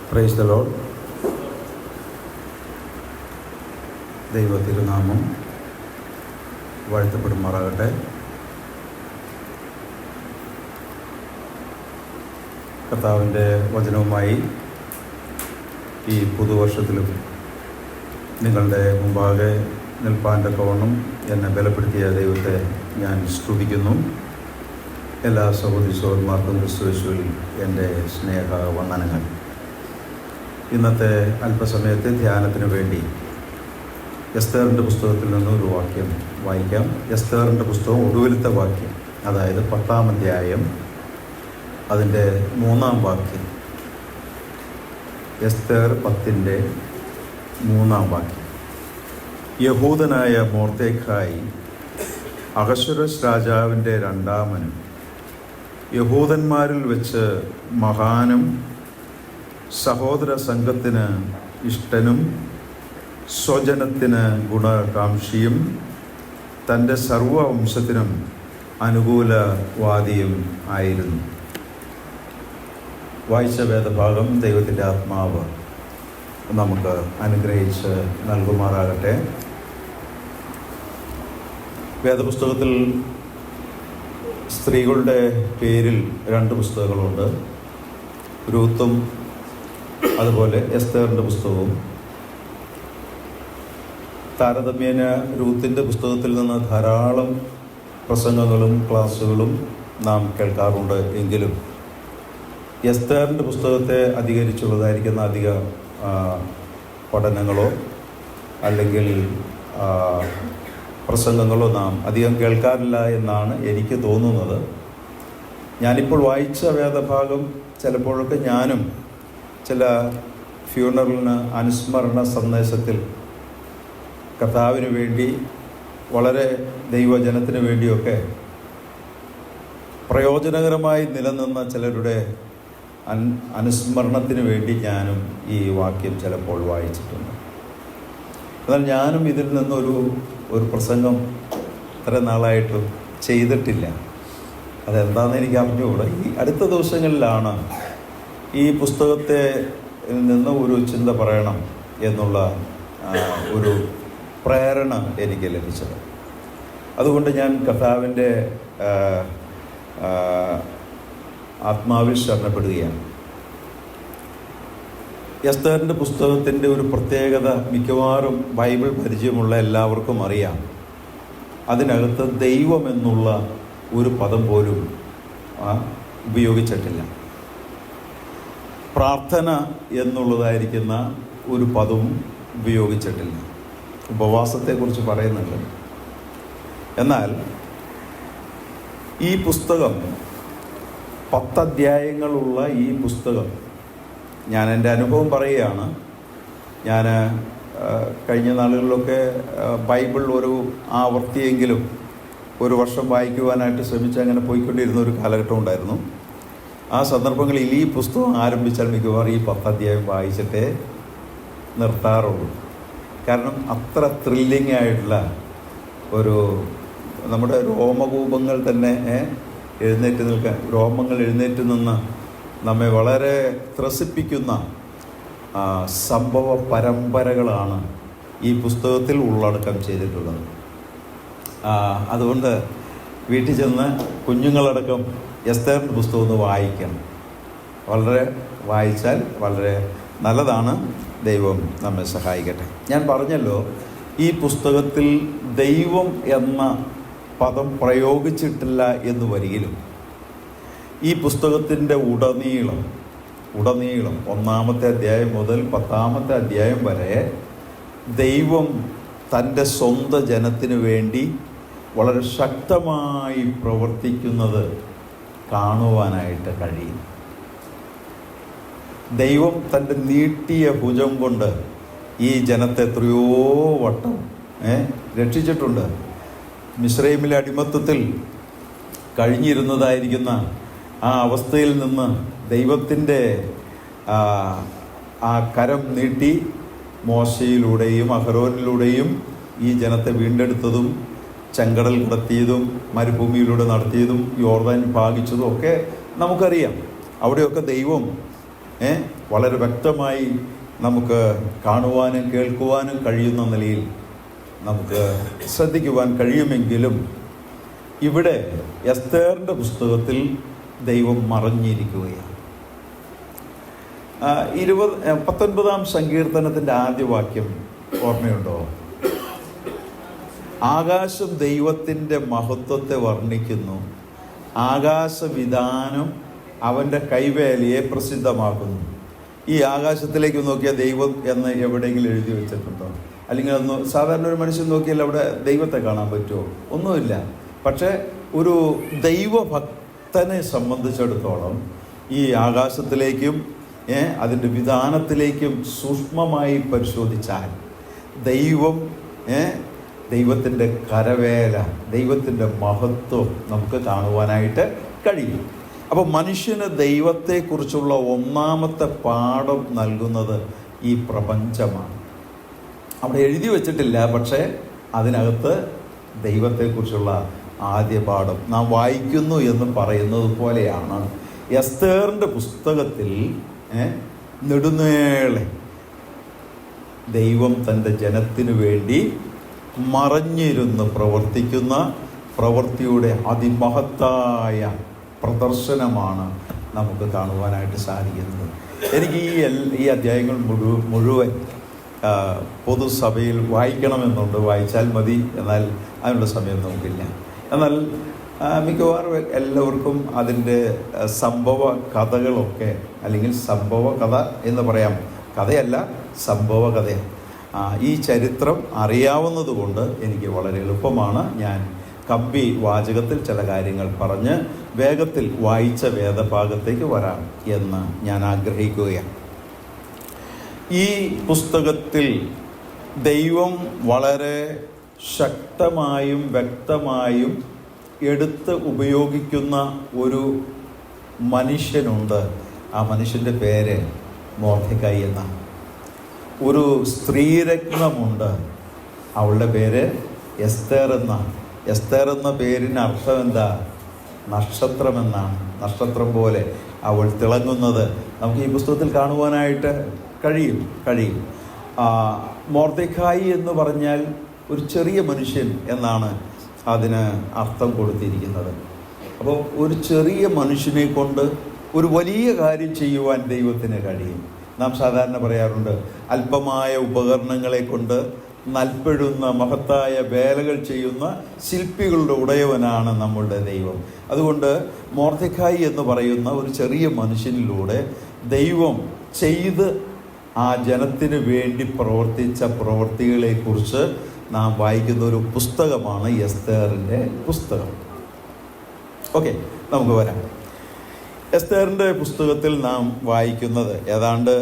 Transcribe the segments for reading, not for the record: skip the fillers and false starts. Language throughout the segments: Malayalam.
Praise the Lord. ദൈവ തിരുനാമം വാഴ്ത്തപ്പെടുമാറാകട്ടെ. കർത്താവിൻ്റെ വചനവുമായി ഈ പുതുവർഷത്തിലും നിങ്ങളുടെ മുമ്പാകെ നിൽപ്പാൻ തക്കവണ്ണം എന്നെ ബലപ്പെടുത്തിയ ദൈവത്തെ ഞാൻ സ്തുതിക്കുന്നു. എല്ലാ സഹോദരി സഹോദരന്മാർക്കും ക്രിസ്തുയേശുവിൽ എൻ്റെ സ്നേഹ വന്ദനങ്ങൾ. ഇന്നത്തെ അല്പസമയത്തെ ധ്യാനത്തിന് വേണ്ടി എസ്തേറിൻ്റെ പുസ്തകത്തിൽ നിന്നൊരു വാക്യം വായിക്കാം. എസ്തേറിൻ്റെ പുസ്തകം ഒടുവിലത്തെ വാക്യം, അതായത് 10-ാം അധ്യായം അതിൻ്റെ 3-ാം വാക്യം. എസ്തേർ 10-ന്റെ 3-ാം വാക്യം. യഹൂദനായ മൊർദെഖായി അഹശ്വേരോശ് രാജാവിൻ്റെ രണ്ടാമനും യഹൂദന്മാരിൽ വെച്ച് മഹാനും സഹോദര സംഘത്തിന് ഇഷ്ടനും സ്വജനത്തിന് ഗുണകാംക്ഷിയും തൻ്റെ സർവവംശത്തിനും അനുകൂലവാദിയും ആയിരുന്നു. വായിച്ച വേദഭാഗം ദൈവത്തിൻ്റെ ആത്മാവ് നമുക്ക് അനുഗ്രഹിച്ച് നൽകുമാറാകട്ടെ. വേദപുസ്തകത്തിൽ സ്ത്രീകളുടെ പേരിൽ 2 പുസ്തകങ്ങളുണ്ട്. രൂത്തും അതുപോലെ എസ്തേറിൻ്റെ പുസ്തകവും. താരതമ്യേന രൂത്തിൻ്റെ പുസ്തകത്തിൽ നിന്ന് ധാരാളം പ്രസംഗങ്ങളും ക്ലാസ്സുകളും നാം കേൾക്കാറുണ്ട്. എങ്കിലും എസ്തേറിൻ്റെ പുസ്തകത്തെ അധികരിച്ചുള്ളതായിരിക്കുന്ന അധിക പഠനങ്ങളോ അല്ലെങ്കിൽ പ്രസംഗങ്ങളോ നാം അധികം കേൾക്കാറില്ല എന്നാണ് എനിക്ക് തോന്നുന്നത്. ഞാനിപ്പോൾ വായിച്ച വേദഭാഗം ചിലപ്പോഴൊക്കെ ഞാനും ചില ഫ്യൂണറലിന് അനുസ്മരണ സന്ദേശത്തിൽ കർത്താവിന് വേണ്ടി വളരെ ദൈവജനത്തിന് വേണ്ടിയൊക്കെ പ്രയോജനകരമായി നിലനിന്ന ചിലരുടെ അനുസ്മരണത്തിന് വേണ്ടി ഞാനും ഈ വാക്യം ചിലപ്പോൾ വായിച്ചിട്ടുണ്ട്. എന്നാൽ ഞാനും ഇതിൽ നിന്നൊരു പ്രസംഗം ഇത്ര നാളായിട്ടും ചെയ്തിട്ടില്ല. അതെന്താണെന്ന് എനിക്ക് അറിഞ്ഞുകൂടാ. ഈ അടുത്ത ദിവസങ്ങളിലാണ് ഈ പുസ്തകത്തെ നിന്ന് ഒരു ചിന്ത പറയണം എന്നുള്ള ഒരു പ്രേരണ എനിക്ക് ലഭിച്ചത്. അതുകൊണ്ട് ഞാൻ കർത്താവിൻ്റെ ആത്മാവിൽ ശരണപ്പെടുകയാണ്. എസ്തേറിൻ്റെ പുസ്തകത്തിൻ്റെ ഒരു പ്രത്യേകത മിക്കവാറും ബൈബിൾ പരിചയമുള്ള എല്ലാവർക്കും അറിയാം. അതിനകത്ത് ദൈവം എന്നുള്ള ഒരു പദം പോലും ഉപയോഗിച്ചിട്ടില്ല. പ്രാർത്ഥന എന്നുള്ളതായിരിക്കുന്ന ഒരു പദവും ഉപയോഗിച്ചിട്ടില്ല. ഉപവാസത്തെക്കുറിച്ച് പറയുന്നുണ്ട്. എന്നാൽ ഈ പുസ്തകം 10 അധ്യായങ്ങളുള്ള ഈ പുസ്തകം, ഞാൻ എൻ്റെ അനുഭവം പറയുകയാണ്. ഞാൻ കഴിഞ്ഞ നാളുകളിലൊക്കെ ബൈബിൾ ഒരു ആവർത്തിയെങ്കിലും ഒരു വർഷം വായിക്കുവാനായിട്ട് ശ്രമിച്ച് അങ്ങനെ പോയിക്കൊണ്ടിരുന്ന ഒരു കാലഘട്ടം ഉണ്ടായിരുന്നു. ആ സന്ദർഭങ്ങളിൽ ഈ പുസ്തകം ആരംഭിച്ചാൽ മിക്കവാറും ഈ 10 അധ്യായം വായിച്ചിട്ടേ നിർത്താറുള്ളൂ. കാരണം അത്ര ത്രില്ലിംഗ് ആയിട്ടുള്ള ഒരു, നമ്മുടെ രോമകൂപങ്ങൾ തന്നെ രോമങ്ങൾ എഴുന്നേറ്റ് നിന്ന് നമ്മെ വളരെ ത്രസിപ്പിക്കുന്ന സംഭവ പരമ്പരകളാണ് ഈ പുസ്തകത്തിൽ ഉള്ളടക്കം ചെയ്തിട്ടുള്ളത്. അതുകൊണ്ട് വീട്ടിൽ ചെന്ന് കുഞ്ഞുങ്ങളടക്കം എസ്തേറിൻ്റെ പുസ്തകം ഒന്ന് വായിക്കണം. വായിച്ചാൽ വളരെ നല്ലതാണ്. ദൈവം നമ്മെ സഹായിക്കട്ടെ. ഞാൻ പറഞ്ഞല്ലോ, ഈ പുസ്തകത്തിൽ ദൈവം എന്ന പദം പ്രയോഗിച്ചിട്ടില്ല എന്ന് വരികിലും ഈ പുസ്തകത്തിൻ്റെ ഉടനീളം 1-ാമത്തെ അധ്യായം മുതൽ 10-ാമത്തെ അധ്യായം വരെ ദൈവം തൻ്റെ സ്വന്തം ജനത്തിന് വേണ്ടി വളരെ ശക്തമായി പ്രവർത്തിക്കുന്നത് കാണുവാനായിട്ട് കഴിയും. ദൈവം തൻ്റെ നീട്ടിയ ഭുജം കൊണ്ട് ഈ ജനത്തെ എത്രയോ വട്ടം രക്ഷിച്ചിട്ടുണ്ട്. മിസ്രൈമിലെ അടിമത്തത്തിൽ കഴിഞ്ഞിരുന്നതായിരിക്കുന്ന ആ അവസ്ഥയിൽ നിന്ന് ദൈവത്തിൻ്റെ ആ കരം നീട്ടി മോശയിലൂടെയും അഹരോനിലൂടെയും ഈ ജനത്തെ വീണ്ടെടുത്തതും ചെങ്കടൽ കടത്തിയതും മരുഭൂമിയിലൂടെ നടത്തിയതും യോർദാൻ ഭാഗിച്ചതും ഒക്കെ നമുക്കറിയാം. അവിടെയൊക്കെ ദൈവം വളരെ വ്യക്തമായി നമുക്ക് കാണുവാനും കേൾക്കുവാനും കഴിയുന്ന നിലയിൽ നമുക്ക് ശ്രദ്ധിക്കുവാൻ കഴിയുമെങ്കിലും ഇവിടെ എസ്തേറിൻ്റെ പുസ്തകത്തിൽ ദൈവം മറഞ്ഞിരിക്കുകയാണ്. 19 സങ്കീർത്തനത്തിൻ്റെ ആദ്യ വാക്യം ഓർമ്മയുണ്ടോ? ആകാശം ദൈവത്തിൻ്റെ മഹത്വത്തെ വർണ്ണിക്കുന്നു, ആകാശവിധാനം അവൻ്റെ കൈവേലയെ പ്രസിദ്ധമാക്കുന്നു. ഈ ആകാശത്തിലേക്ക് നോക്കിയാൽ ദൈവം എന്ന് എവിടെയെങ്കിലും എഴുതി വെച്ചിട്ടുണ്ടോ? അല്ലെങ്കിൽ ഒന്ന് സാധാരണ ഒരു മനുഷ്യൻ നോക്കിയാൽ അവിടെ ദൈവത്തെ കാണാൻ പറ്റുമോ? ഒന്നുമില്ല. പക്ഷേ ഒരു ദൈവഭക്തനെ സംബന്ധിച്ചിടത്തോളം ഈ ആകാശത്തിലേക്കും അതിൻ്റെ വിധാനത്തിലേക്കും സൂക്ഷ്മമായി പരിശോധിച്ചാൽ ദൈവത്തിൻ്റെ കരവേല, ദൈവത്തിൻ്റെ മഹത്വം നമുക്ക് കാണുവാനായിട്ട് കഴിയും. അപ്പോൾ മനുഷ്യന് ദൈവത്തെക്കുറിച്ചുള്ള ഒന്നാമത്തെ പാഠം നൽകുന്നത് ഈ പ്രപഞ്ചമാണ്. അവിടെ എഴുതി വച്ചിട്ടില്ല, പക്ഷേ അതിനകത്ത് ദൈവത്തെക്കുറിച്ചുള്ള ആദ്യ പാഠം നാം വായിക്കുന്നു എന്ന് പറയുന്നത് പോലെയാണ് എസ്തേറിൻ്റെ പുസ്തകത്തിൽ നെടുനേളെ ദൈവം തൻ്റെ ജനത്തിനു വേണ്ടി മറഞ്ഞിരുന്ന് പ്രവർത്തിക്കുന്ന പ്രവൃത്തിയുടെ അതിമഹത്തായ പ്രദർശനമാണ് നമുക്ക് കാണുവാനായിട്ട് സാധിക്കുന്നത്. എനിക്ക് ഈ അധ്യായങ്ങൾ മുഴുവൻ പൊതുസഭയിൽ വായിക്കണമെന്നുണ്ട്. വായിച്ചാൽ മതി, എന്നാൽ അതിനുള്ള സമയം നമുക്കില്ല. എന്നാൽ മിക്കവാറും എല്ലാവർക്കും അതിൻ്റെ സംഭവ കഥകളൊക്കെ, അല്ലെങ്കിൽ സംഭവ കഥ എന്ന് പറയാം, കഥയല്ല സംഭവ കഥയാണ്. ഈ ചരിത്രം അറിയാവുന്നത് കൊണ്ട് എനിക്ക് വളരെ എളുപ്പമാണ്. ഞാൻ കമ്പി വാചകത്തിൽ ചില കാര്യങ്ങൾ പറഞ്ഞ് വേഗത്തിൽ വായിച്ച വേദഭാഗത്തേക്ക് വരാം എന്ന് ഞാൻ ആഗ്രഹിക്കുകയാണ്. ഈ പുസ്തകത്തിൽ ദൈവം വളരെ ശക്തമായും വ്യക്തമായും എടുത്ത് ഉപയോഗിക്കുന്ന ഒരു മനുഷ്യനുണ്ട്. ആ മനുഷ്യൻ്റെ പേര് മൊർദെഖായി എന്നാണ്. ഒരു സ്ത്രീരത്നമുണ്ട്, അവളുടെ പേര് എസ്തേർ എന്നാണ്. എസ്തേർ എന്ന പേരിന് അർത്ഥം എന്താ? നക്ഷത്രമെന്നാണ്. നക്ഷത്രം പോലെ അവൾ തിളങ്ങുന്നത് നമുക്ക് ഈ പുസ്തകത്തിൽ കാണുവാനായിട്ട് കഴിയും. മൊർദെഖായി എന്ന് പറഞ്ഞാൽ ഒരു ചെറിയ മനുഷ്യൻ എന്നാണ് അതിന് അർത്ഥം കൊടുത്തിരിക്കുന്നത്. അപ്പോൾ ഒരു ചെറിയ മനുഷ്യനെ കൊണ്ട് ഒരു വലിയ കാര്യം ചെയ്യുവാൻ ദൈവത്തിന് കഴിയും. നാം സാധാരണ പറയാറുണ്ട്, അല്പമായ ഉപകരണങ്ങളെ കൊണ്ട് നൽപ്പെടുന്ന മഹത്തായ വേലകൾ ചെയ്യുന്ന ശില്പികളുടെ ഉടയവനാണ് നമ്മളുടെ ദൈവം. അതുകൊണ്ട് മൊർദെഖായി എന്ന് പറയുന്ന ഒരു ചെറിയ മനുഷ്യനിലൂടെ ദൈവം ചെയ്ത് ആ ജനത്തിന് വേണ്ടി പ്രവർത്തിച്ച പ്രവൃത്തികളെക്കുറിച്ച് നാം വായിക്കുന്ന ഒരു പുസ്തകമാണ് എസ്തേറിൻ്റെ പുസ്തകം. ഓക്കെ, നമുക്ക് വരാം. എസ്തേറിൻ്റെ പുസ്തകത്തിൽ നാം വായിക്കുന്നത് ഏതാണ്ട്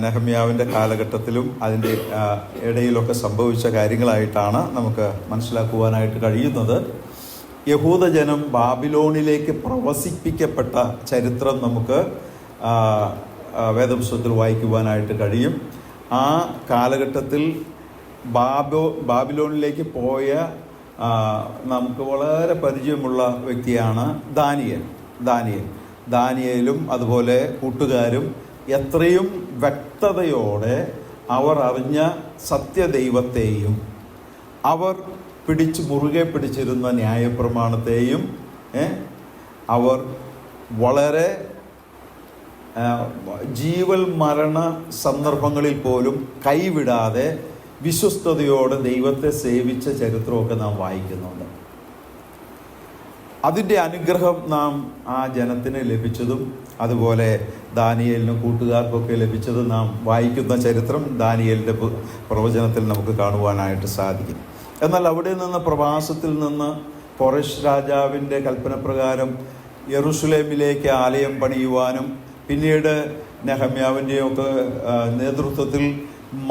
നെഹമ്യാവിൻ്റെ കാലഘട്ടത്തിലും അതിൻ്റെ ഇടയിലൊക്കെ സംഭവിച്ച കാര്യങ്ങളായിട്ടാണ് നമുക്ക് മനസ്സിലാക്കുവാനായിട്ട് കഴിയുന്നത്. യഹൂദജനം ബാബിലോണിലേക്ക് പ്രവസിപ്പിക്കപ്പെട്ട ചരിത്രം നമുക്ക് വേദപുസ്തകത്തിൽ വായിക്കുവാനായിട്ട് കഴിയും. ആ കാലഘട്ടത്തിൽ ബാബിലോണിലേക്ക് പോയ നമുക്ക് വളരെ പരിചയമുള്ള വ്യക്തിയാണ് ദാനിയേലും അതുപോലെ കൂട്ടുകാരും എത്രയും വ്യക്തതയോടെ അവർ അറിഞ്ഞ സത്യദൈവത്തെയും അവർ മുറുകെ പിടിച്ചിരുന്ന ന്യായപ്രമാണത്തെയും അവർ വളരെ ജീവൽ മരണ സന്ദർഭങ്ങളിൽ പോലും കൈവിടാതെ വിശ്വസ്തയോടെ ദൈവത്തെ സേവിച്ച ചരിത്രമൊക്കെ നാം വായിക്കുന്നുണ്ട്. അതിൻ്റെ അനുഗ്രഹം നാം ആ ജനത്തിന് ലഭിച്ചതും അതുപോലെ ദാനിയേലിനും കൂട്ടുകാർക്കൊക്കെ ലഭിച്ചതും നാം വായിക്കുന്ന ചരിത്രം ദാനിയേലിൻ്റെ പ്രവചനത്തിൽ നമുക്ക് കാണുവാനായിട്ട് സാധിക്കും. എന്നാൽ അവിടെ നിന്ന് പ്രവാസത്തിൽ നിന്ന് കോറേഷ് രാജാവിൻ്റെ കൽപ്പനപ്രകാരം യെരൂശലേമിലേക്ക് ആലയം പണിയുവാനും പിന്നീട് നെഹമ്യാവിൻ്റെയൊക്കെ നേതൃത്വത്തിൽ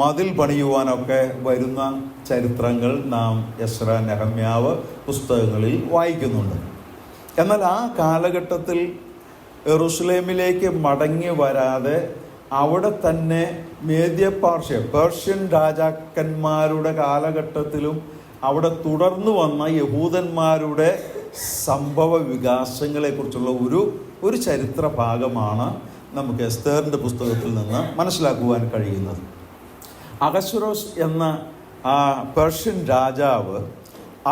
മതിൽ പണിയുവാനൊക്കെ വരുന്ന ചരിത്രങ്ങൾ നാം എസ്ര, നെഹമ്യാവ് പുസ്തകങ്ങളിൽ വായിക്കുന്നുണ്ട്. എന്നാൽ ആ കാലഘട്ടത്തിൽ യെരൂശലേമിലേക്ക് മടങ്ങി വരാതെ അവിടെ തന്നെ പേർഷ്യൻ രാജാക്കന്മാരുടെ കാലഘട്ടത്തിലും അവിടെ തുടർന്നു വന്ന യഹൂദന്മാരുടെ സംഭവ വികാസങ്ങളെക്കുറിച്ചുള്ള ഒരു ചരിത്ര ഭാഗമാണ് നമുക്ക് എസ്തേറിൻ്റെ പുസ്തകത്തിൽ നിന്ന് മനസ്സിലാക്കുവാൻ കഴിയുന്നത്. അഹശ്വേരോശ് എന്ന ആ പേർഷ്യൻ രാജാവ്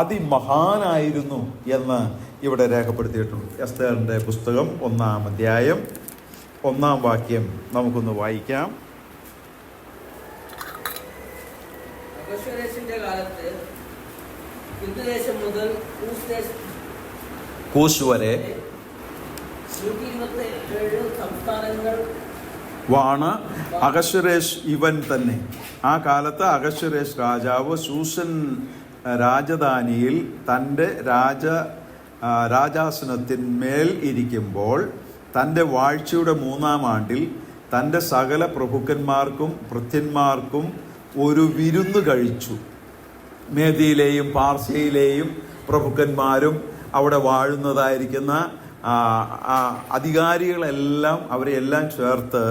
അതിമഹാനായിരുന്നു എന്ന് ഇവിടെ രേഖപ്പെടുത്തിയിട്ടുണ്ട്. എസ്തേറിൻ്റെ പുസ്തകം 1-ാം അധ്യായം 1-ാം വാക്യം നമുക്കൊന്ന് വായിക്കാം. അഹശ്വേരോശിന്റെ കാലത്ത് യുദ്ധദേശം മുതൽ കൂശ് വരെ 127 സംസ്ഥാനങ്ങൾ വാണ അഹശ്വേരോശ് ഇവൻ തന്നെ. ആ കാലത്ത് അഹശ്വേരോശ് രാജാവ് ശൂഷൻ രാജധാനിയിൽ തൻ്റെ രാജാസനത്തിന്മേൽ ഇരിക്കുമ്പോൾ തൻ്റെ വാഴ്ചയുടെ 3-ാം ആണ്ടിൽ തൻ്റെ സകല പ്രഭുക്കന്മാർക്കും ഭൃത്യന്മാർക്കും ഒരു വിരുന്ന് കഴിച്ചു. മേദിയിലെയും പാർസ്യയിലെയും പ്രഭുക്കന്മാരും അവിടെ വാഴുന്നതായിരിക്കുന്ന അധികാരികളെല്ലാം അവരെല്ലാം ചേർത്ത്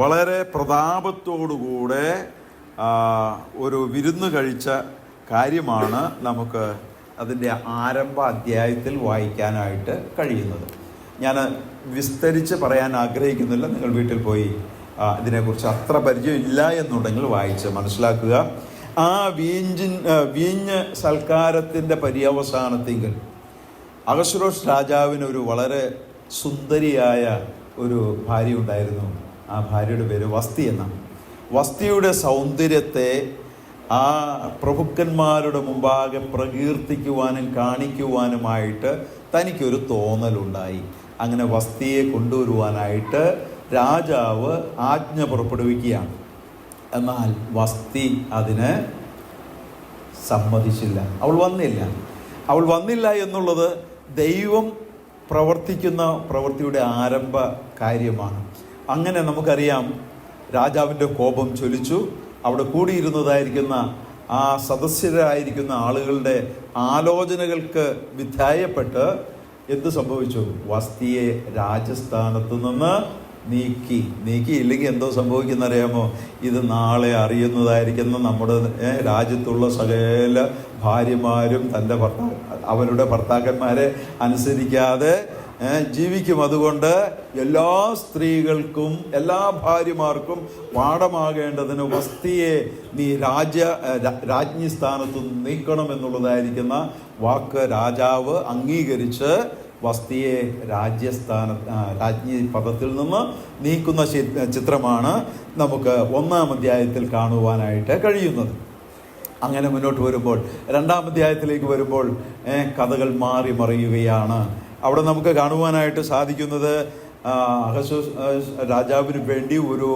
വളരെ പ്രതാപത്തോടുകൂടെ ഒരു വിരുന്ന് കഴിച്ച കാര്യമാണ് നമുക്ക് അതിൻ്റെ ആരംഭ അധ്യായത്തിൽ വായിക്കാനായിട്ട് കഴിയുന്നത്. ഞാൻ വിസ്തരിച്ച് പറയാൻ ആഗ്രഹിക്കുന്നില്ല. നിങ്ങൾ വീട്ടിൽ പോയി ഇതിനെക്കുറിച്ച് അത്ര പരിചയമില്ല എന്നുണ്ടെങ്കിൽ വായിച്ച് മനസ്സിലാക്കുക. ആ വീഞ്ഞ് സൽക്കാരത്തിൻ്റെ പര്യവസാനത്തെങ്കിൽ അഹശ്വേരോശ് രാജാവിന് ഒരു വളരെ സുന്ദരിയായ ഒരു ഭാര്യ ഉണ്ടായിരുന്നു. ആ ഭാര്യയുടെ പേര് വസ്തി എന്നാണ്. വസ്തിയുടെ സൗന്ദര്യത്തെ ആ പ്രഭുക്കന്മാരുടെ മുമ്പാകെ പ്രകീർത്തിക്കുവാനും കാണിക്കുവാനുമായിട്ട് തനിക്കൊരു തോന്നലുണ്ടായി. അങ്ങനെ വസ്തിയെ കൊണ്ടുവരുവാനായിട്ട് രാജാവ് ആജ്ഞ പുറപ്പെടുവിക്കുകയാണ്. എന്നാൽ വസ്തി അതിന് സമ്മതിച്ചില്ല. അവൾ വന്നില്ല എന്നുള്ളത് ദൈവം പ്രവർത്തിക്കുന്ന പ്രവൃത്തിയുടെ ആരംഭ കാര്യമാണ്. അങ്ങനെ നമുക്കറിയാം, രാജാവിൻ്റെ കോപം ജ്വലിച്ചു. അവിടെ കൂടിയിരുന്നതായിരിക്കുന്ന ആ സദസ്യരായിരിക്കുന്ന ആളുകളുടെ ആലോചനകൾക്ക് വിധേയപ്പെട്ട് എന്ത് സംഭവിച്ചു? വസ്തിയെ രാജസ്ഥാനത്ത് നിന്ന് നീക്കിയില്ലെങ്കിൽ എന്തോ സംഭവിക്കുന്ന അറിയാമോ? ഇത് നാളെ അറിയുന്നതായിരിക്കുന്ന നമ്മുടെ രാജ്യത്തുള്ള സകല ഭാര്യമാരും അവരുടെ ഭർത്താക്കന്മാരെ അനുസരിക്കാതെ ജീവിക്കും. അതുകൊണ്ട് എല്ലാ സ്ത്രീകൾക്കും എല്ലാ ഭാര്യമാർക്കും പാഠമാകേണ്ടതിന് വസ്തിയെ നീ രാജ്ഞി സ്ഥാനത്ത് നീക്കണമെന്നുള്ളതായിരിക്കുന്ന വാക്ക് രാജാവ് അംഗീകരിച്ച് വസ്തിയെ രാജ്ഞി പദത്തിൽ നിന്ന് നീക്കുന്ന ചിത്രമാണ് നമുക്ക് 1-ാം അധ്യായത്തിൽ കാണുവാനായിട്ട് കഴിയുന്നത്. അങ്ങനെ മുന്നോട്ട് വരുമ്പോൾ 2-ാം അധ്യായത്തിലേക്ക് വരുമ്പോൾ കഥകൾ മാറി മറിയുകയാണ്. അവിടെ നമുക്ക് കാണുവാനായിട്ട് സാധിക്കുന്നത് അഹശ്വേരോശ് രാജാവിന് വേണ്ടി ഒരു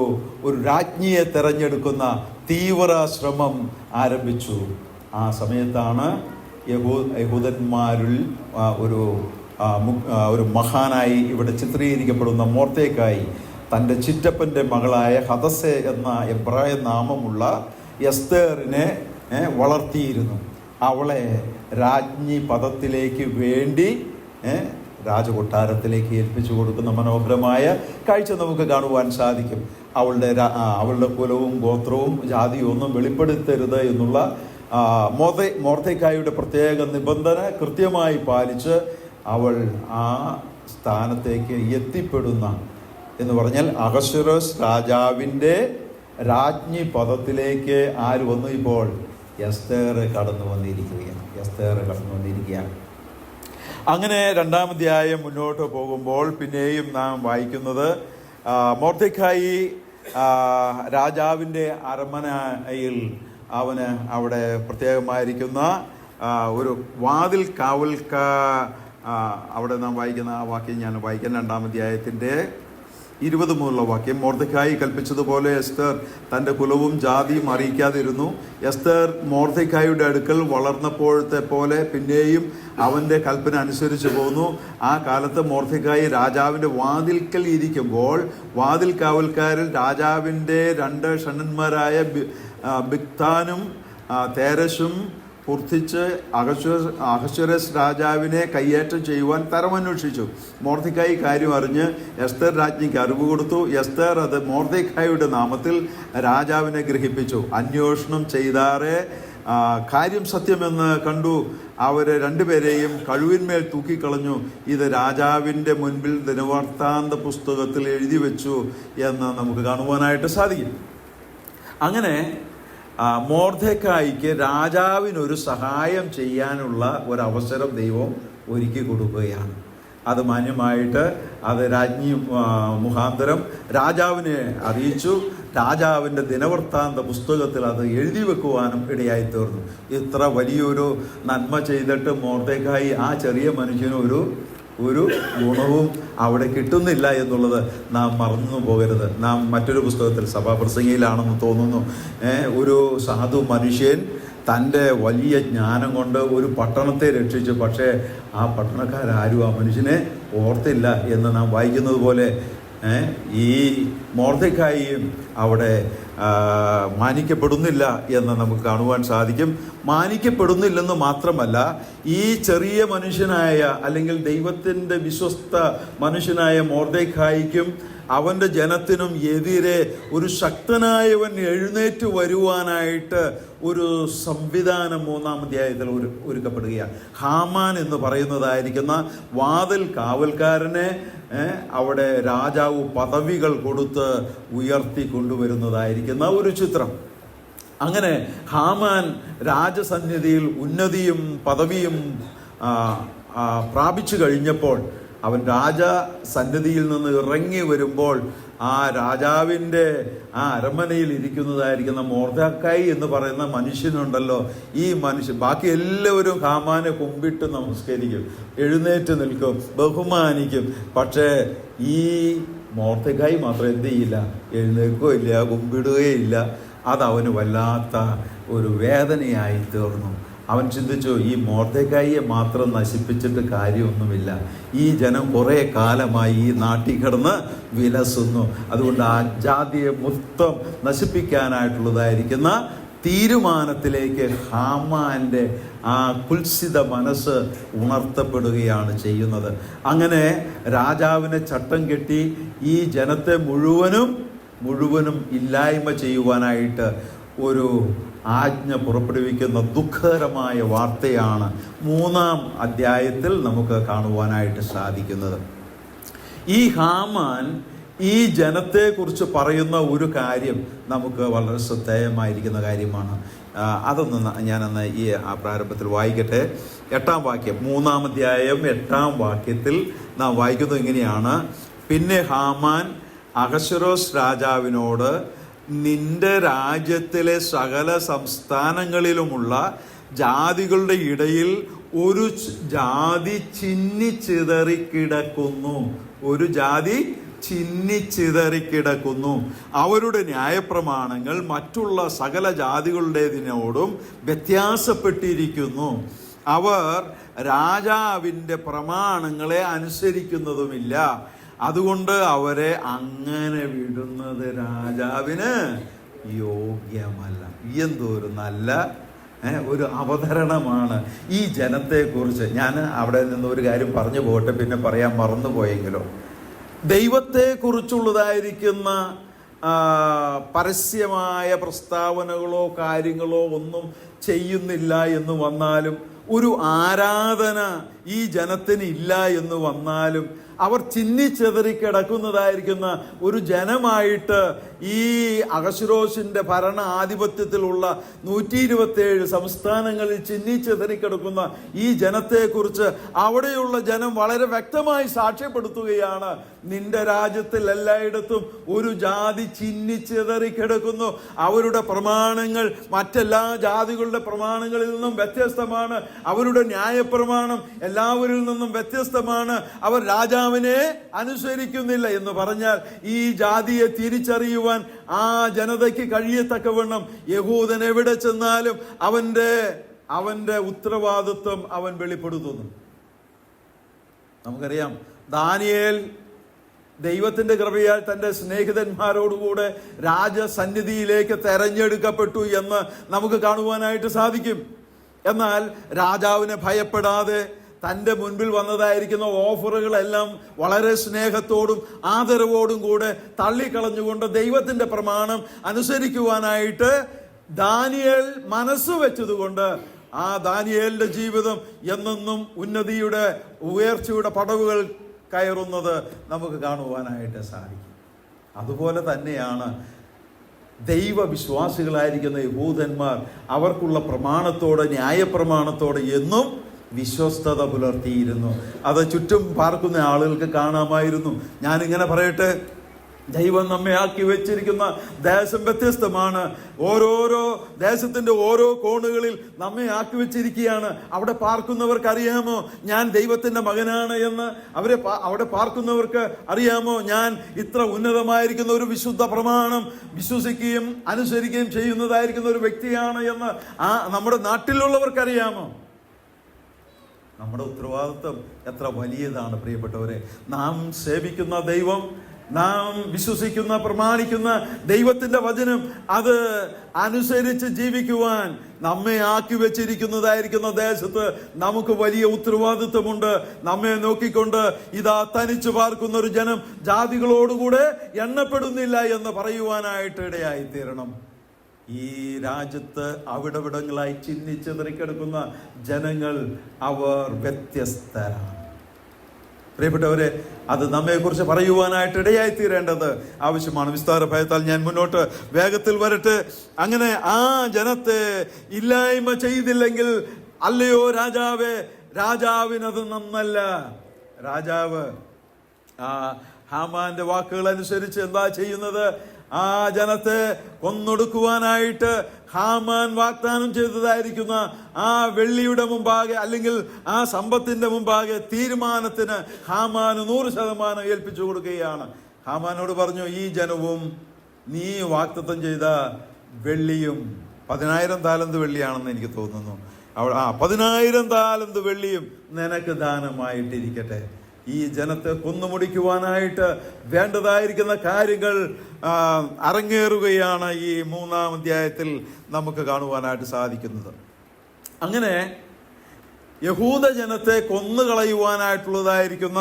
രാജ്ഞിയെ തെരഞ്ഞെടുക്കുന്ന തീവ്ര ശ്രമം ആരംഭിച്ചു. ആ സമയത്താണ് യഹൂദന്മാരിൽ ഒരു മഹാനായി ഇവിടെ ചിത്രീകരിക്കപ്പെടുന്ന മൊർദെഖായി തൻ്റെ ചിറ്റപ്പൻ്റെ മകളായ ഹദസ്സെ എന്ന എബ്രായ നാമമുള്ള എസ്തേറിനെ വളർത്തിയിരുന്നു. അവളെ രാജ്ഞി പദത്തിലേക്ക് വേണ്ടി രാജകൊട്ടാരത്തിലേക്ക് ഏൽപ്പിച്ചു കൊടുക്കുന്ന മനോഹരമായ കാഴ്ച നമുക്ക് കാണുവാൻ സാധിക്കും. അവളുടെ കുലവും ഗോത്രവും ജാതിയും ഒന്നും വെളിപ്പെടുത്തരുത് എന്നുള്ള മൊർദെഖായിയുടെ പ്രത്യേക നിബന്ധന കൃത്യമായി പാലിച്ച് അവൾ ആ സ്ഥാനത്തേക്ക് എത്തിപ്പെടുന്ന എന്ന് പറഞ്ഞാൽ അഹശ്വേരോശ് രാജാവിൻ്റെ രാജ്ഞി പദത്തിലേക്ക് ആര് വന്നു? ഇപ്പോൾ എസ്തേർ കടന്നു വന്നിരിക്കുകയാണ്. അങ്ങനെ 2-ാം അധ്യായം മുന്നോട്ട് പോകുമ്പോൾ പിന്നെയും നാം വായിക്കുന്നത് മൊർദെഖായി രാജാവിൻ്റെ അരമനയിൽ അവന് അവിടെ പ്രത്യേകമായിരിക്കുന്ന ഒരു വാതിൽ അവിടെ നാം വായിക്കുന്ന ആ വാക്യം ഞാൻ വായിക്കാൻ 2-ാം അധ്യായത്തിൻ്റെ 20 മുതലുള്ള വാക്യം. മൊർദെഖായി കൽപ്പിച്ചതുപോലെ എസ്തേർ തൻ്റെ കുലവും ജാതിയും അറിയിക്കാതിരുന്നു. എസ്തേർ മൊർദെഖായിയുടെ അടുക്കൽ വളർന്നപ്പോഴത്തെ പോലെ പിന്നെയും അവൻ്റെ കൽപ്പന അനുസരിച്ച് പോന്നു. ആ കാലത്ത് മൊർദെഖായി രാജാവിൻ്റെ വാതിൽക്കൽ ഇരിക്കുമ്പോൾ വാതിൽ കാവൽക്കാരിൽ രാജാവിൻ്റെ 2 ഷണ്ഡന്മാരായ ബിഗ്താനും തേരശും പൂർത്തിച്ച് അഹശ്വേരോശ് രാജാവിനെ കയ്യേറ്റം ചെയ്യുവാൻ തരമന്വേഷിച്ചു. മൊർദെഖായി കാര്യം അറിഞ്ഞ് എസ്തേർ രാജ്ഞിക്ക് അറിവ് കൊടുത്തു. എസ്തേർ അത് മൊർദെഖായിയുടെ നാമത്തിൽ രാജാവിനെ ഗ്രഹിപ്പിച്ചു. അന്വേഷണം ചെയ്താറേ കാര്യം സത്യമെന്ന് കണ്ടു. അവർ രണ്ടുപേരെയും കഴുവിന്മേൽ തൂക്കിക്കളഞ്ഞു. ഇത് രാജാവിൻ്റെ മുൻപിൽ ദിനവൃത്താന്ത പുസ്തകത്തിൽ എഴുതി വെച്ചു എന്ന് നമുക്ക് കാണുവാനായിട്ട് സാധിക്കും. അങ്ങനെ മൊർദെഖായിക്ക് രാജാവിനൊരു സഹായം ചെയ്യാനുള്ള ഒരവസരം ദൈവം ഒരുക്കി കൊടുക്കുകയാണ്. അത് മാന്യമായിട്ട് അത് രാജ്ഞി മുഖാന്തരം രാജാവിനെ അറിയിച്ചു. രാജാവിൻ്റെ ദിനവൃത്താന്ത പുസ്തകത്തിൽ അത് എഴുതി വെക്കുവാനും ഇടയായി തീർന്നു. ഇത്ര വലിയൊരു നന്മ ചെയ്തിട്ട് മൊർദെഖായി ആ ചെറിയ മനുഷ്യന് ഒരു ഗുണവും അവിടെ കിട്ടുന്നില്ല എന്നുള്ളത് നാം മറന്നു പോകരുത്. നാം മറ്റൊരു പുസ്തകത്തിൽ സഭാപ്രസംഗിയിലാണെന്ന് തോന്നുന്നു, ഒരു സാധു മനുഷ്യൻ തൻ്റെ വലിയ ജ്ഞാനം കൊണ്ട് ഒരു പട്ടണത്തെ രക്ഷിച്ചു. പക്ഷേ ആ പട്ടണക്കാരും ആ മനുഷ്യനെ ഓർത്തില്ല എന്ന് നാം വായിക്കുന്നത് പോലെ ഈ മൊർദെഖായിയും അവിടെ മാനിക്കപ്പെടുന്നില്ല എന്ന് നമുക്ക് കാണുവാൻ സാധിക്കും. മാനിക്കപ്പെടുന്നില്ലെന്ന് മാത്രമല്ല, ഈ ചെറിയ മനുഷ്യനായ അല്ലെങ്കിൽ ദൈവത്തിൻ്റെ വിശ്വസ്ത മനുഷ്യനായ മൊർദെഖായിക്കും അവൻ്റെ ജനത്തിനും എതിരെ ഒരു ശക്തനായവൻ എഴുന്നേറ്റ് വരുവാനായിട്ട് ഒരു സംവിധാനം 3-ാം അധ്യായത്തിൽ ഒരുക്കപ്പെടുകയാണ്. ഹാമാൻ എന്ന് പറയുന്നതായിരിക്കുന്ന വാതിൽ കാവൽക്കാരനെ അവിടെ രാജാവ് പദവികൾ കൊടുത്ത് ഉയർത്തി കൊണ്ടുവരുന്നതായിരിക്കുന്ന ഒരു ചിത്രം. അങ്ങനെ ഹാമാൻ രാജസന്നിധിയിൽ ഉന്നതിയും പദവിയും പ്രാപിച്ചു കഴിഞ്ഞപ്പോൾ അവൻ രാജസന്നിധിയിൽ നിന്ന് ഇറങ്ങി വരുമ്പോൾ ആ രാജാവിൻ്റെ ആ അരമനയിൽ ഇരിക്കുന്നതായിരിക്കുന്ന മൊർദെഖായി എന്ന് പറയുന്ന മനുഷ്യനുണ്ടല്ലോ, ഈ മനുഷ്യൻ ബാക്കി എല്ലാവരും ഹാമാനെ കുമ്പിട്ട് നമസ്കരിക്കും, എഴുന്നേറ്റ് നിൽക്കും, ബഹുമാനിക്കും. പക്ഷേ ഈ മൊർദെഖായി മാത്രം എന്ത് ചെയ്യില്ല, എഴുന്നേൽക്കുകയില്ല, കുമ്പിടുകയില്ല. അതവന് വല്ലാത്ത ഒരു വേദനയായി തീർന്നു. അവൻ ചിന്തിച്ചു, ഈ മൊർദെഖായിയെ മാത്രം നശിപ്പിച്ചിട്ട് കാര്യമൊന്നുമില്ല. ഈ ജനം കുറേ കാലമായി ഈ നാട്ടിൽ കിടന്ന് വിലസുന്നു. അതുകൊണ്ട് ആ ജാതിയെ മൊത്തം നശിപ്പിക്കാനായിട്ടുള്ളതായിരിക്കുന്ന തീരുമാനത്തിലേക്ക് ഹാമാൻ്റെ ആ കുൽസിത മനസ്സ് ഉണർത്തപ്പെടുകയാണ് ചെയ്യുന്നത്. അങ്ങനെ രാജാവിനെ ചട്ടം കെട്ടി ഈ ജനത്തെ മുഴുവനും ഇല്ലായ്മ ചെയ്യുവാനായിട്ട് ഒരു ആജ്ഞ പുറപ്പെടുവിക്കുന്ന ദുഃഖകരമായ വാർത്തയാണ് 3-ാം അധ്യായത്തിൽ നമുക്ക് കാണുവാനായിട്ട് സാധിക്കുന്നത്. ഈ ഹാമാൻ ഈ ജനത്തെക്കുറിച്ച് പറയുന്ന ഒരു കാര്യം നമുക്ക് വളരെ ശ്രദ്ധേയമായിരിക്കുന്ന കാര്യമാണ്. അതൊന്ന് ഞാനന്ന് ഈ പ്രാരംഭത്തിൽ വായിക്കട്ടെ. 8-ാം വാക്യം, 3-ാം അധ്യായം 8-ാം വാക്യത്തിൽ നാം വായിക്കുന്നത് ഇങ്ങനെയാണ്: പിന്നെ ഹാമാൻ അഹശ്വേരോസ് രാജാവിനോട്, നിന്റെ രാജ്യത്തിലെ സകല സംസ്ഥാനങ്ങളിലുമുള്ള ജാതികളുടെ ഇടയിൽ ഒരു ജാതി ചിന്നിച്ചിതറിക്കിടക്കുന്നു. ഒരു ജാതി ചിന്നിച്ചിതറിക്കിടക്കുന്നു. അവരുടെ ന്യായപ്രമാണങ്ങൾ മറ്റുള്ള സകല ജാതികളുടേതിനോടും വ്യത്യാസപ്പെട്ടിരിക്കുന്നു. അവർ രാജാവിൻ്റെ പ്രമാണങ്ങളെ അനുസരിക്കുന്നതുമില്ല. അതുകൊണ്ട് അവരെ അങ്ങനെ വിടുന്നത് രാജാവിന് യോഗ്യമല്ല. എന്തോരു നല്ല ഒരു അവതരണമാണ് ഈ ജനത്തെക്കുറിച്ച്. ഞാൻ അവിടെ നിന്ന് ഒരു കാര്യം പറഞ്ഞു പോകട്ടെ, പിന്നെ പറയാൻ മറന്നുപോയെങ്കിലോ. ദൈവത്തെക്കുറിച്ചുള്ളതായിരിക്കുന്ന പരസ്യമായ പ്രസ്താവനകളോ കാര്യങ്ങളോ ഒന്നും ചെയ്യുന്നില്ല എന്ന് വന്നാലും, ഒരു ആരാധന ഈ ജനത്തിന് ഇല്ല എന്ന് വന്നാലും, അവർ ചിന്നിച്ചെതറിക്കിടക്കുന്നതായിരിക്കുന്ന ഒരു ജനമായിട്ട് ഈ അഹശ്വേരോസിന്റെ ഭരണ ആധിപത്യത്തിലുള്ള 127 സംസ്ഥാനങ്ങളിൽ ചിന്നിച്ചെതറിക്കിടക്കുന്ന ഈ ജനത്തെക്കുറിച്ച് അവിടെയുള്ള ജനം വളരെ വ്യക്തമായി സാക്ഷ്യപ്പെടുത്തുകയാണ്. നിന്റെ രാജ്യത്തിൽ എല്ലായിടത്തും ഒരു ജാതി ചിന്നിച്ചെതറിക്കിടക്കുന്നു. അവരുടെ പ്രമാണങ്ങൾ മറ്റെല്ലാ ജാതികളുടെ പ്രമാണങ്ങളിൽ നിന്നും വ്യത്യസ്തമാണ്. അവരുടെ ന്യായപ്രമാണം എല്ലാവരിൽ നിന്നും വ്യത്യസ്തമാണ്. അവർ രാജാവിനെ അനുസരിക്കുന്നില്ല എന്ന് പറഞ്ഞാൽ ഈ ജാതിയെ തിരിച്ചറിയുവാൻ ആ ജനതയ്ക്ക് കഴിയത്തക്കവണ്ണം യഹൂദൻ എവിടെ ചെന്നാലും അവന്റെ ഉത്തരവാദിത്വം അവൻ വെളിപ്പെടുത്തുന്നു. നമുക്കറിയാം, ദാനിയേൽ ദൈവത്തിന്റെ കൃപയാൽ തന്റെ സ്നേഹിതന്മാരോടുകൂടെ രാജസന്നിധിയിലേക്ക് തെരഞ്ഞെടുക്കപ്പെട്ടു എന്ന് നമുക്ക് കാണുവാനായിട്ട് സാധിക്കും. എന്നാൽ രാജാവിനെ ഭയപ്പെടാതെ തൻ്റെ മുൻപിൽ വന്നതായിരിക്കുന്ന ഓഫറുകളെല്ലാം വളരെ സ്നേഹത്തോടും ആദരവോടും കൂടെ തള്ളിക്കളഞ്ഞുകൊണ്ട് ദൈവത്തിൻ്റെ പ്രമാണം അനുസരിക്കുവാനായിട്ട് ദാനിയേൽ മനസ്സ് വെച്ചതുകൊണ്ട് ആ ദാനിയേലിന്റെ ജീവിതം എന്നെന്നും ഉന്നതിയുടെ ഉയർച്ചയുടെ പടവുകൾ കയറുന്നത് നമുക്ക് കാണുവാനായിട്ട് സാധിക്കും. അതുപോലെ തന്നെയാണ് ദൈവവിശ്വാസികളായിരിക്കുന്ന യഹൂദന്മാർ അവർക്കുള്ള പ്രമാണത്തോട്, ന്യായപ്രമാണത്തോട് എന്നും വിശ്വസ്തത പുലർത്തിയിരുന്നു. അത് ചുറ്റും പാർക്കുന്ന ആളുകൾക്ക് കാണാമായിരുന്നു. ഞാനിങ്ങനെ പറയട്ടെ, ദൈവം നമ്മെ ആക്കി വെച്ചിരിക്കുന്ന ദേശം വ്യത്യസ്തമാണ്. ഓരോരോ ദേശത്തിന്റെ ഓരോ കോണുകളിൽ നമ്മെ ആക്കി വെച്ചിരിക്കുകയാണ്. അവിടെ പാർക്കുന്നവർക്ക് അറിയാമോ ഞാൻ ദൈവത്തിന്റെ മകനാണ് എന്ന്? അവിടെ പാർക്കുന്നവർക്ക് അറിയാമോ ഞാൻ ഇത്ര ഉന്നതമായിരിക്കുന്ന ഒരു വിശുദ്ധ പ്രമാണം വിശ്വസിക്കുകയും അനുസരിക്കുകയും ചെയ്യുന്നതായിരിക്കുന്ന ഒരു വ്യക്തിയാണ് എന്ന് നമ്മുടെ നാട്ടിലുള്ളവർക്ക് അറിയാമോ? നമ്മുടെ ഉത്തരവാദിത്വം എത്ര വലിയതാണ് പ്രിയപ്പെട്ടവരെ. നാം സേവിക്കുന്ന ദൈവം, നാം വിശ്വസിക്കുന്ന പ്രമാണിക്കുന്ന ദൈവത്തിന്റെ വചനം, അത് അനുസരിച്ച് ജീവിക്കുവാൻ നമ്മെ ആക്കി വെച്ചിരിക്കുന്നതായിരിക്കുന്ന ദേശത്ത് നമുക്ക് വലിയ ഉത്തരവാദിത്വമുണ്ട്. നമ്മെ നോക്കിക്കൊണ്ട് ഇതാ തനിച്ചു പാർക്കുന്ന ഒരു ജനം ജാതികളോടുകൂടെ എണ്ണപ്പെടുന്നില്ല എന്ന് പറയുവാനായിട്ട് ഇടയായി തീരണം. ഈ രാജ്യത്ത് അവിടവിടങ്ങളായി ചിന്നിച്ചെതറിക്കിടക്കുന്ന ജനങ്ങൾ, അവർ വ്യത്യസ്തരാണ്. പ്രിയപ്പെട്ടവരെ, അത് നമ്മെക്കുറിച്ച് പറയുവാനായിട്ട് ഇടയായി തീരേണ്ടത് ആവശ്യമാണ്. വിസ്താര ഭയത്താൽ ഞാൻ മുന്നോട്ട് വേഗത്തിൽ വരട്ടെ. അങ്ങനെ ആ ജനത്തെ ഇല്ലായ്മ ചെയ്തില്ലെങ്കിൽ, അല്ലയോ രാജാവേ, രാജാവിനത് നന്നല്ല. രാജാവ് ഹാമാന്റെ വാക്കുകൾ അനുസരിച്ച് എന്താ ചെയ്യുന്നത്? ആ ജനത്തെ കൊന്നൊടുക്കുവാനായിട്ട് ഹാമാൻ വാഗ്ദാനം ചെയ്തതായിരിക്കുന്ന ആ വെള്ളിയുടെ മുമ്പാകെ, അല്ലെങ്കിൽ ആ സമ്പത്തിന്റെ മുമ്പാകെ തീരുമാനത്തിന് ഹാമാന് 100% ഏൽപ്പിച്ചു കൊടുക്കുകയാണ്. ഹാമാനോട് പറഞ്ഞു, ഈ ജനവും നീ വാഗ്ദത്തം ചെയ്ത വെള്ളിയും 10,000 താലന്ത് വെള്ളിയാണെന്ന് എനിക്ക് തോന്നുന്നു. 10,000 താലന്ത് വെള്ളിയും നിനക്ക് ദാനമായിട്ടിരിക്കട്ടെ. ഈ ജനത്തെ കൊന്നുമുടിക്കുവാനായിട്ട് വേണ്ടതായിരിക്കുന്ന കാര്യങ്ങൾ അരങ്ങേറുകയാണ് ഈ 3-ാം അധ്യായത്തിൽ നമുക്ക് കാണുവാനായിട്ട് സാധിക്കുന്നത്. അങ്ങനെ യഹൂദ ജനത്തെ കൊന്നുകളയുവാനായിട്ടുള്ളതായിരിക്കുന്ന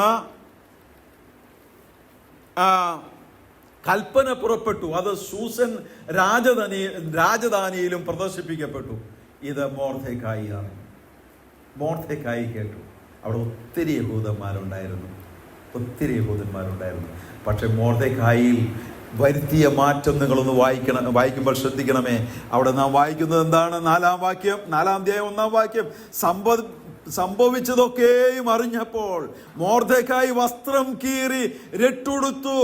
കൽപ്പന പുറപ്പെട്ടു. അത് ശൂസൻ രാജധാനിയിലും പ്രദർശിപ്പിക്കപ്പെട്ടു. ഇത് മൊർദെഖായി ആണ്. മൊർദെഖായി കേട്ടു. അവിടെ ഒത്തിരി യഹൂദന്മാരുണ്ടായിരുന്നു. പക്ഷെ മൊർദെഖായിൽ വരുത്തിയ മാറ്റം നിങ്ങളൊന്ന് വായിക്കുമ്പോൾ ശ്രദ്ധിക്കണമേ. അവിടെ നാം വായിക്കുന്നത് എന്താണ്? 4-ാം വാക്യം, 4-ാം അധ്യായം 1-ാം വാക്യം. സംഭവിച്ചതൊക്കെയും അറിഞ്ഞപ്പോൾ മൊർദെഖായി വസ്ത്രം കീറി രട്ടുടുത്തു,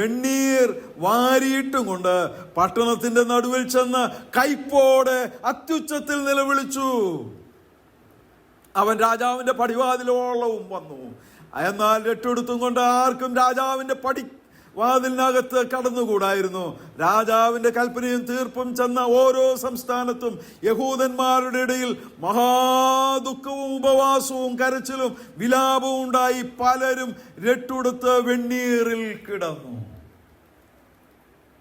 വെണ്ണീർ വാരിയിട്ടും കൊണ്ട് പട്ടണത്തിന്റെ നടുവിൽ ചെന്ന് കൈപ്പോടെ അത്യുച്ചത്തിൽ നിലവിളിച്ചു. അവൻ രാജാവിന്റെ പടിവാതിലോളവും വന്നു. എന്നാൽ രട്ടെടുത്തും കൊണ്ട് ആർക്കും രാജാവിന്റെ പടിവാതിലിനകത്ത് കടന്നുകൂടായിരുന്നു. രാജാവിന്റെ കൽപ്പനയും തീർപ്പും ചെന്ന ഓരോ സംസ്ഥാനത്തും യഹൂദന്മാരുടെ ഇടയിൽ മഹാദുഃഖവും ഉപവാസവും കരച്ചിലും വിലാപവും ഉണ്ടായി. പലരും രട്ടെടുത്ത് വെണ്ണീറിൽ കിടന്നു.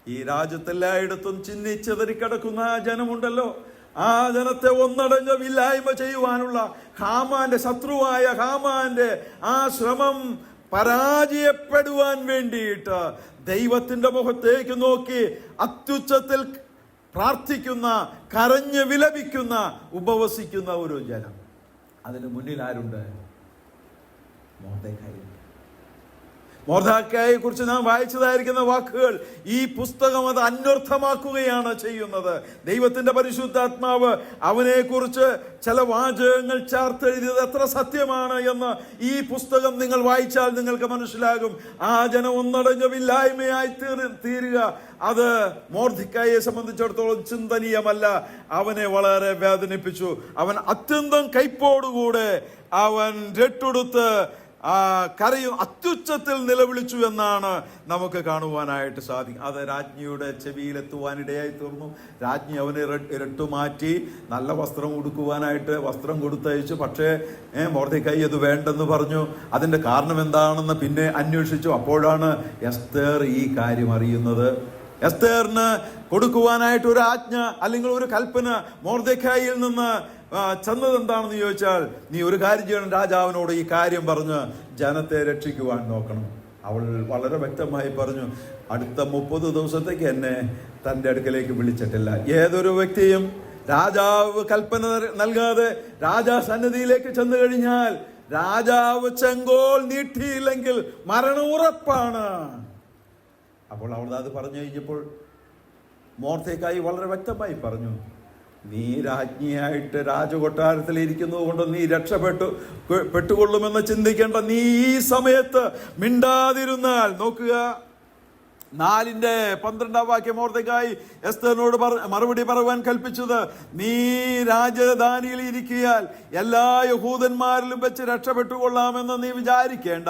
ഈ രാജ്യത്തെല്ലായിടത്തും ചിന്നിച്ചെതറിക്കിടക്കുന്ന ജനമുണ്ടല്ലോ, ആ ജനത്തെ ഒന്നടങ്ക ഇല്ലായ്മ ചെയ്യുവാനുള്ള ഹാമാന്റെ, ശത്രുവായ ഹാമാന്റെ ആ ശ്രമം പരാജയപ്പെടുവാൻ വേണ്ടിയിട്ട് ദൈവത്തിന്റെ മുഖത്തേക്ക് നോക്കി അത്യുച്ചത്തിൽ പ്രാർത്ഥിക്കുന്ന, കരഞ്ഞ് വിലപിക്കുന്ന, ഉപവസിക്കുന്ന ഒരു ജനം. അതിന് മുന്നിൽ ആരുണ്ട്? മൊർദെഖായി. മൊർദെഖായിയെ കുറിച്ച് നാം വായിച്ചതായിരിക്കുന്ന വാക്കുകൾ ഈ പുസ്തകം അത് അന്വർത്ഥമാക്കുകയാണ് ചെയ്യുന്നത്. ദൈവത്തിന്റെ പരിശുദ്ധാത്മാവ് അവനെ കുറിച്ച് ചില വാചകങ്ങൾ ചേർത്തെഴുതിയത് എത്ര സത്യമാണ് എന്ന് ഈ പുസ്തകം നിങ്ങൾ വായിച്ചാൽ നിങ്ങൾക്ക് മനസ്സിലാകും. ആ ജനം ഒന്നടങ്കമില്ലായ്മയായി തീരുക, അത് മൊർദെഖായിയെ സംബന്ധിച്ചിടത്തോളം ചിന്തനീയമല്ല. അവനെ വളരെ വേദനിപ്പിച്ചു. അവൻ അത്യന്തം കൈപ്പോടുകൂടെ അവൻ രട്ടെടുത്ത് കരയും അത്യുച്ചത്തിൽ നിലവിളിച്ചു എന്നാണ് നമുക്ക് കാണുവാനായിട്ട് സാധിക്കും. അത് രാജ്ഞിയുടെ ചെവിയിലെത്തുവാനിടയായി തീർന്നു. രാജ്ഞി അവനെ ഇരട്ടുമാറ്റി നല്ല വസ്ത്രം ഉടുക്കുവാനായിട്ട് വസ്ത്രം കൊടുത്തയച്ചു. പക്ഷേ മൊർദെഖായി അത് വേണ്ടെന്ന് പറഞ്ഞു. അതിൻ്റെ കാരണം എന്താണെന്ന് പിന്നെ അന്വേഷിച്ചു. അപ്പോഴാണ് എസ്തേർ ഈ കാര്യം അറിയുന്നത്. എസ്തേറിന് കൊടുക്കുവാനായിട്ട് ഒരു ആജ്ഞ അല്ലെങ്കിൽ ഒരു കൽപ്പന മൊർദെഖായിയിൽ നിന്ന് ചെന്നത് എന്താണെന്ന് ചോദിച്ചാൽ, നീ ഒരു കാര്യം ചെയ്യണം, രാജാവിനോട് ഈ കാര്യം പറഞ്ഞ് ജനത്തെ രക്ഷിക്കുവാൻ നോക്കണം. അവൾ വളരെ വ്യക്തമായി പറഞ്ഞു, അടുത്ത 30 ദിവസത്തേക്ക് എന്നെ തൻ്റെ അടുക്കലേക്ക് വിളിച്ചിട്ടില്ല. ഏതൊരു വ്യക്തിയും രാജാവ് കൽപ്പന നൽകാതെ രാജാസന്നിധിയിലേക്ക് ചെന്നു കഴിഞ്ഞാൽ രാജാവ് ചെങ്കോൽ നീട്ടിയില്ലെങ്കിൽ മരണം ഉറപ്പാണ്. അപ്പോൾ അവൾ അത് പറഞ്ഞു കഴിഞ്ഞപ്പോൾ മൊർദെഖായി വളരെ വ്യക്തമായി പറഞ്ഞു, നീ രാജ്ഞിയായിട്ട് രാജകൊട്ടാരത്തിൽ ഇരിക്കുന്നത് കൊണ്ട് നീ പെട്ടുകൊള്ളുമെന്ന് ചിന്തിക്കേണ്ട. നീ ഈ സമയത്ത് മിണ്ടാതിരുന്നാൽ, നോക്കുക 4:12 മൊർദെഖായി എസ്തേറിനോട് മറുപടി പറയുവാൻ കൽപ്പിച്ചത്, നീ രാജധാനിയിൽ ഇരിക്കിയാൽ എല്ലാ യഹൂദന്മാരിലും വെച്ച് രക്ഷപ്പെട്ടുകൊള്ളാമെന്ന് നീ വിചാരിക്കേണ്ട.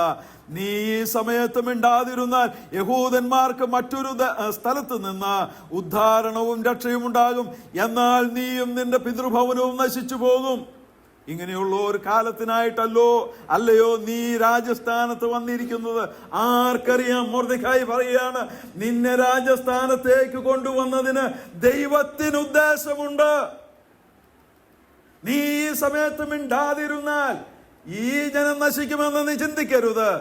നീ ഈ സമയത്ത് മിണ്ടാതിരുന്നാൽ യഹൂദന്മാർക്ക് മറ്റൊരു സ്ഥലത്ത് നിന്ന് ഉദ്ധാരണവും രക്ഷയും ഉണ്ടാകും, എന്നാൽ നീയും നിന്റെ പിതൃഭവനവും നശിച്ചു പോകും. ഇങ്ങനെയുള്ള ഒരു അല്ലയോ നീ രാജസ്ഥാനത്ത് വന്നിരിക്കുന്നത്? ആർക്കറിയാം? മൊർദെഖായി പറയാണ്, നിന്നെ രാജസ്ഥാനത്തേക്ക് കൊണ്ടുവന്നതിന് ദൈവത്തിന് ഉദ്ദേശമുണ്ട്. നീ ഈ സമയത്ത് മിണ്ടാതിരുന്നാൽ ഈ ജനം നശിക്കുമെന്ന് നീ ചിന്തിക്കരുത്.